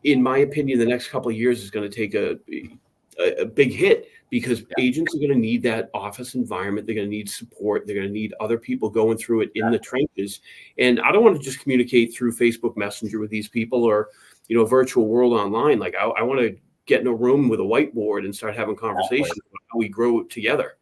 [SPEAKER 2] in my opinion, the next couple of years is going to take a big hit because agents are going to need that office environment. They're going to need support. They're going to need other people going through it in the trenches. And I don't want to just communicate through Facebook Messenger with these people or, a virtual world online. Like I want to get in a room with a whiteboard and start having conversations about how we grow together.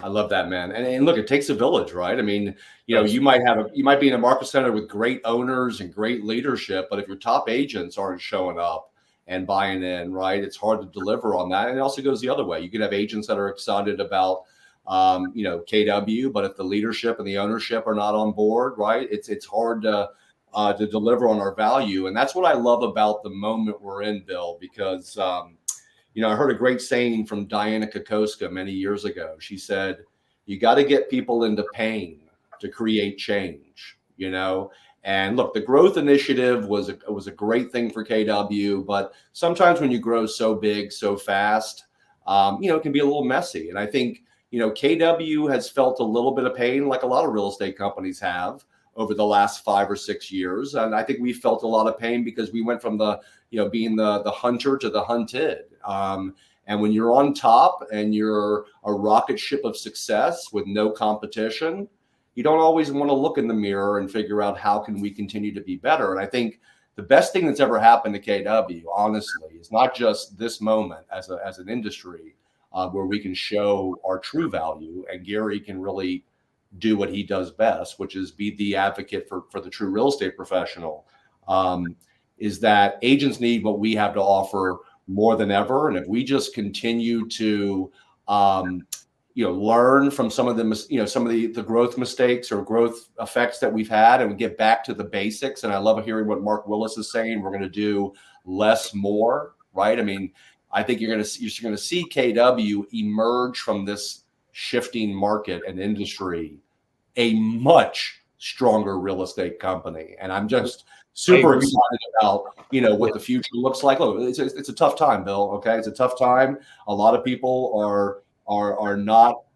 [SPEAKER 1] I love that, man. And look, it takes a village, right? I mean, you might be in a market center with great owners and great leadership, but if your top agents aren't showing up and buying in, right, it's hard to deliver on that. And it also goes the other way. You could have agents that are excited about, KW, but if the leadership and the ownership are not on board, right, it's hard to deliver on our value. And that's what I love about the moment we're in, Bill, because I heard a great saying from Diana Kokoska many years ago. She said, you got to get people into pain to create change, And look, the growth initiative was a great thing for KW, but sometimes when you grow so big, so fast, it can be a little messy. And I think, KW has felt a little bit of pain like a lot of real estate companies have over the last 5 or 6 years. And I think we felt a lot of pain because we went from being the hunter to the hunted. And when you're on top and you're a rocket ship of success with no competition, you don't always want to look in the mirror and figure out how can we continue to be better. And I think the best thing that's ever happened to KW, honestly, is not just this moment as an industry where we can show our true value, and Gary can really do what he does best, which is be the advocate for the true real estate professional, is that agents need what we have to offer more than ever. And if we just continue to learn from some of the growth mistakes or growth effects that we've had, and we get back to the basics. And I love hearing what Mark Willis is saying. We're going to do less more, right? I mean, I think you're going to see KW emerge from this shifting market and industry a much stronger real estate company. And I'm just super excited about, what the future looks like. Look, it's a tough time, Bill. Okay. It's a tough time. A lot of people are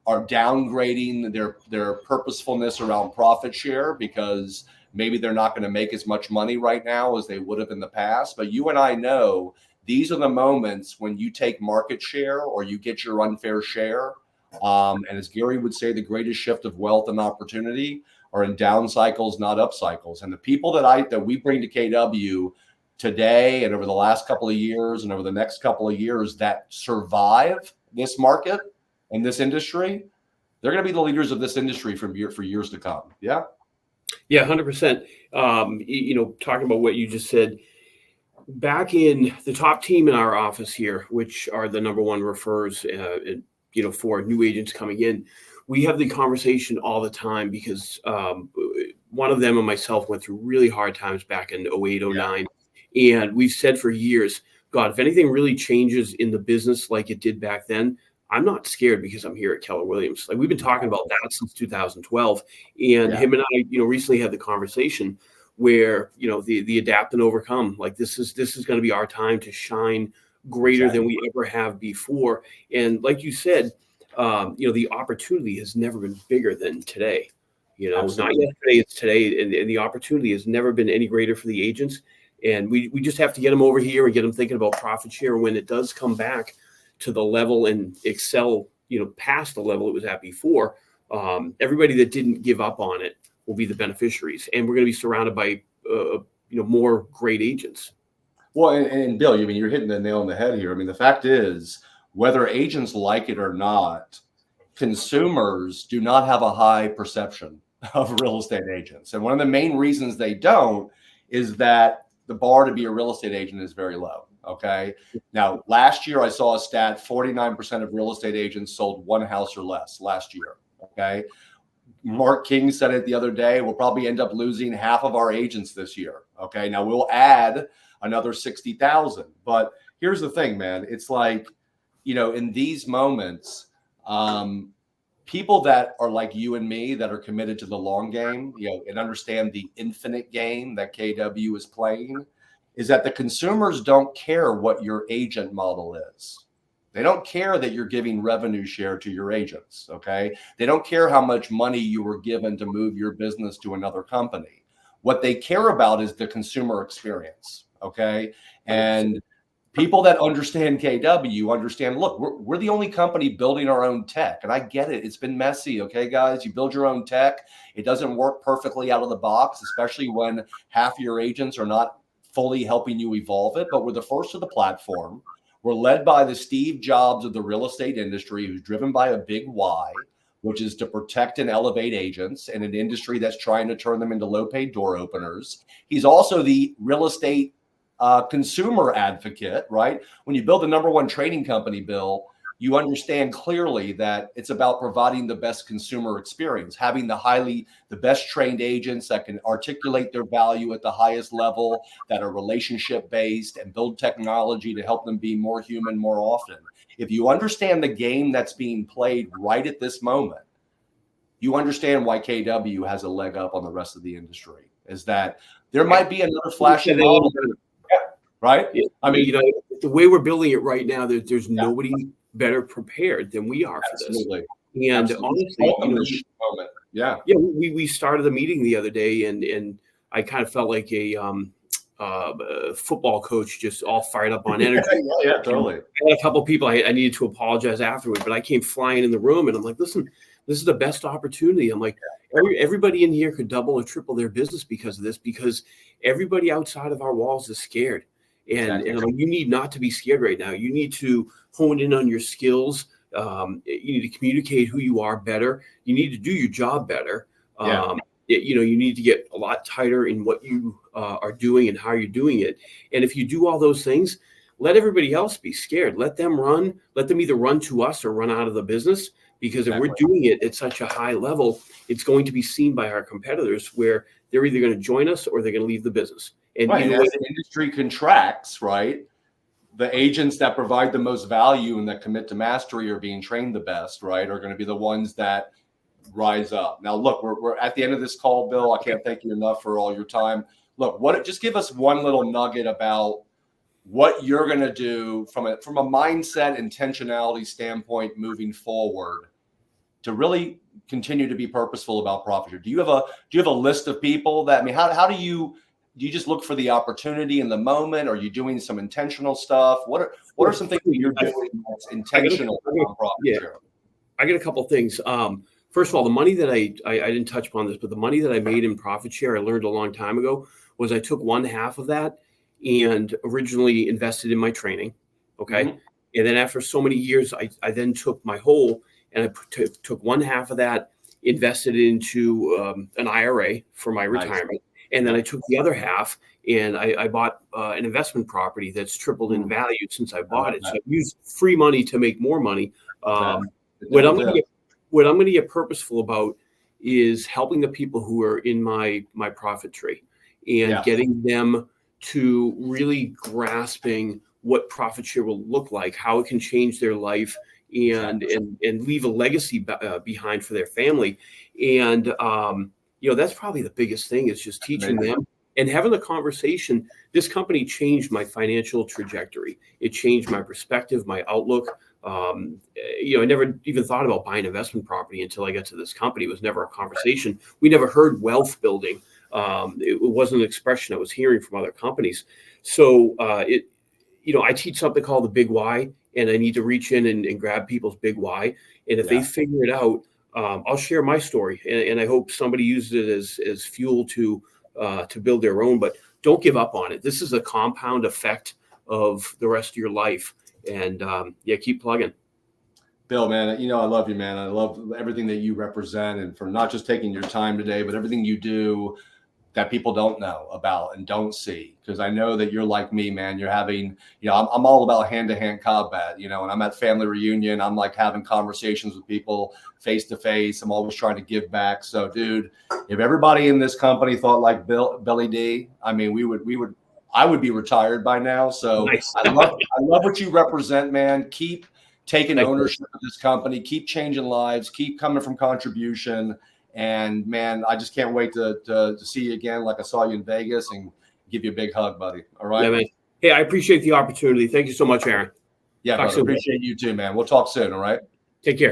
[SPEAKER 1] downgrading their purposefulness around profit share because maybe they're not going to make as much money right now as they would have in the past. But you and I know these are the moments when you take market share or you get your unfair share. And as Gary would say, the greatest shift of wealth and opportunity are in down cycles, not up cycles. And the people that we bring to KW today and over the last couple of years and over the next couple of years that survive this market and this industry, they're going to be the leaders of this industry for years to come. Yeah.
[SPEAKER 2] Yeah, 100%. Talking about what you just said, back in the top team in our office here, which are the number one refers, for new agents coming in, we have the conversation all the time because one of them and myself went through really hard times back in 08, 09. Yeah. And we've said for years, God, if anything really changes in the business like it did back then, I'm not scared because I'm here at Keller Williams. Like we've been talking about that since 2012. And him and I, recently had the conversation where, the adapt and overcome, like this is going to be our time to shine greater than we ever have before. And like you said, the opportunity has never been bigger than today. Not yesterday, it's today. And the opportunity has never been any greater for the agents. And we just have to get them over here and get them thinking about profit share. When it does come back to the level and excel, past the level it was at before, everybody that didn't give up on it will be the beneficiaries. And we're going to be surrounded by, more great agents.
[SPEAKER 1] Well, and Bill, you're hitting the nail on the head here. I mean, the fact is, whether agents like it or not, consumers do not have a high perception of real estate agents. And one of the main reasons they don't is that the bar to be a real estate agent is very low. Okay. Now, last year I saw a stat, 49% of real estate agents sold one house or less last year. Okay. Mark King said it the other day. We'll probably end up losing half of our agents this year. Okay. Now we'll add another 60,000. But here's the thing, man. It's like, in these moments, people that are like you and me that are committed to the long game, and understand the infinite game that KW is playing, is that the consumers don't care what your agent model is. They don't care that you're giving revenue share to your agents. Okay. They don't care how much money you were given to move your business to another company. What they care about is the consumer experience. Okay. And people that understand KW understand, look, we're the only company building our own tech. And I get it. It's been messy. Okay, guys, you build your own tech. It doesn't work perfectly out of the box, especially when half your agents are not fully helping you evolve it. But we're the first to the platform. We're led by the Steve Jobs of the real estate industry, who's driven by a big why, which is to protect and elevate agents in an industry that's trying to turn them into low-paid door openers. He's also the real estate consumer advocate, right? When you build the number one trading company, Bill, you understand clearly that it's about providing the best consumer experience, having the best trained agents that can articulate their value at the highest level, that are relationship based, and build technology to help them be more human more often. If you understand the game that's being played right at this moment, you understand why KW has a leg up on the rest of the industry, is that there might be another flashy model. Right?
[SPEAKER 2] Yeah. I mean, the way we're building it right now, there's nobody better prepared than we are for this. And honestly, we started the meeting the other day, and I kind of felt like a football coach, just all fired up on energy.
[SPEAKER 1] Totally.
[SPEAKER 2] I had a couple of people I needed to apologize afterward, but I came flying in the room, and I'm like, listen, this is the best opportunity. I'm like, everybody in here could double or triple their business because of this, because everybody outside of our walls is scared. And you need not to be scared right now. You need to hone in on your skills. You need to communicate who you are better. You need to do your job better. You need to get a lot tighter in what you are doing and how you're doing it. And if you do all those things, let everybody else be scared. Let them run. Let them either run to us or run out of the business. Because if we're doing it at such a high level, it's going to be seen by our competitors where they're either going to join us or they're going to leave the business. And
[SPEAKER 1] as the industry contracts, right, the agents that provide the most value and that commit to mastery or being trained the best, right, are going to be the ones that rise up. Now, look, we're at the end of this call, Bill. I can't thank you enough for all your time. Look, just give us one little nugget about what you're going to do from a mindset intentionality standpoint moving forward to really continue to be purposeful about profit. Do you have a list of people that, I mean, how do you just look for the opportunity in the moment? Are you doing some intentional stuff? What are some things that you're doing that's intentional on profit share?
[SPEAKER 2] I get a couple of things. First of all, the money that I didn't touch upon this, but the money that I made in profit share, I learned a long time ago, was I took 1/2 of that and originally invested in my training. Okay. Mm-hmm. And then after so many years, I then took my whole and I took 1/2 of that, invested into an IRA for my retirement. And then I took the other half and I bought an investment property that's tripled in value since I bought it. So I've used free money to make more money. What I'm going to get purposeful about is helping the people who are in my profit tree and getting them to really grasping what profit share will look like, how it can change their life and leave a legacy behind for their family. And, that's probably the biggest thing, is just teaching them and having a conversation. This company changed my financial trajectory. It changed my perspective, my outlook. I never even thought about buying investment property until I got to this company. It was never a conversation. We never heard wealth building. It wasn't an expression I was hearing from other companies. So I teach something called the big why, and I need to reach in and grab people's big why. And if they figure it out, I'll share my story, and I hope somebody uses it as fuel to build their own. But don't give up on it. This is a compound effect of the rest of your life. And keep plugging.
[SPEAKER 1] Bill, man, I love you, man. I love everything that you represent, and for not just taking your time today, but everything you do that people don't know about and don't see. Because I know that you're like me, man. You're having, I'm all about hand-to-hand combat, and I'm at family reunion. I'm like having conversations with people face to face. I'm always trying to give back. So, dude, if everybody in this company thought like Billy D, I mean, I would be retired by now. So nice. I love what you represent, man. Keep taking ownership of this company. Keep changing lives. Keep coming from contribution. And man, I just can't wait to see you again, like I saw you in Vegas, and give you a big hug, buddy. All right.
[SPEAKER 2] Yeah, man. Hey, I appreciate the opportunity. Thank you so much, Aaron.
[SPEAKER 1] Yeah, I appreciate you too, man. We'll talk soon. All right.
[SPEAKER 2] Take care.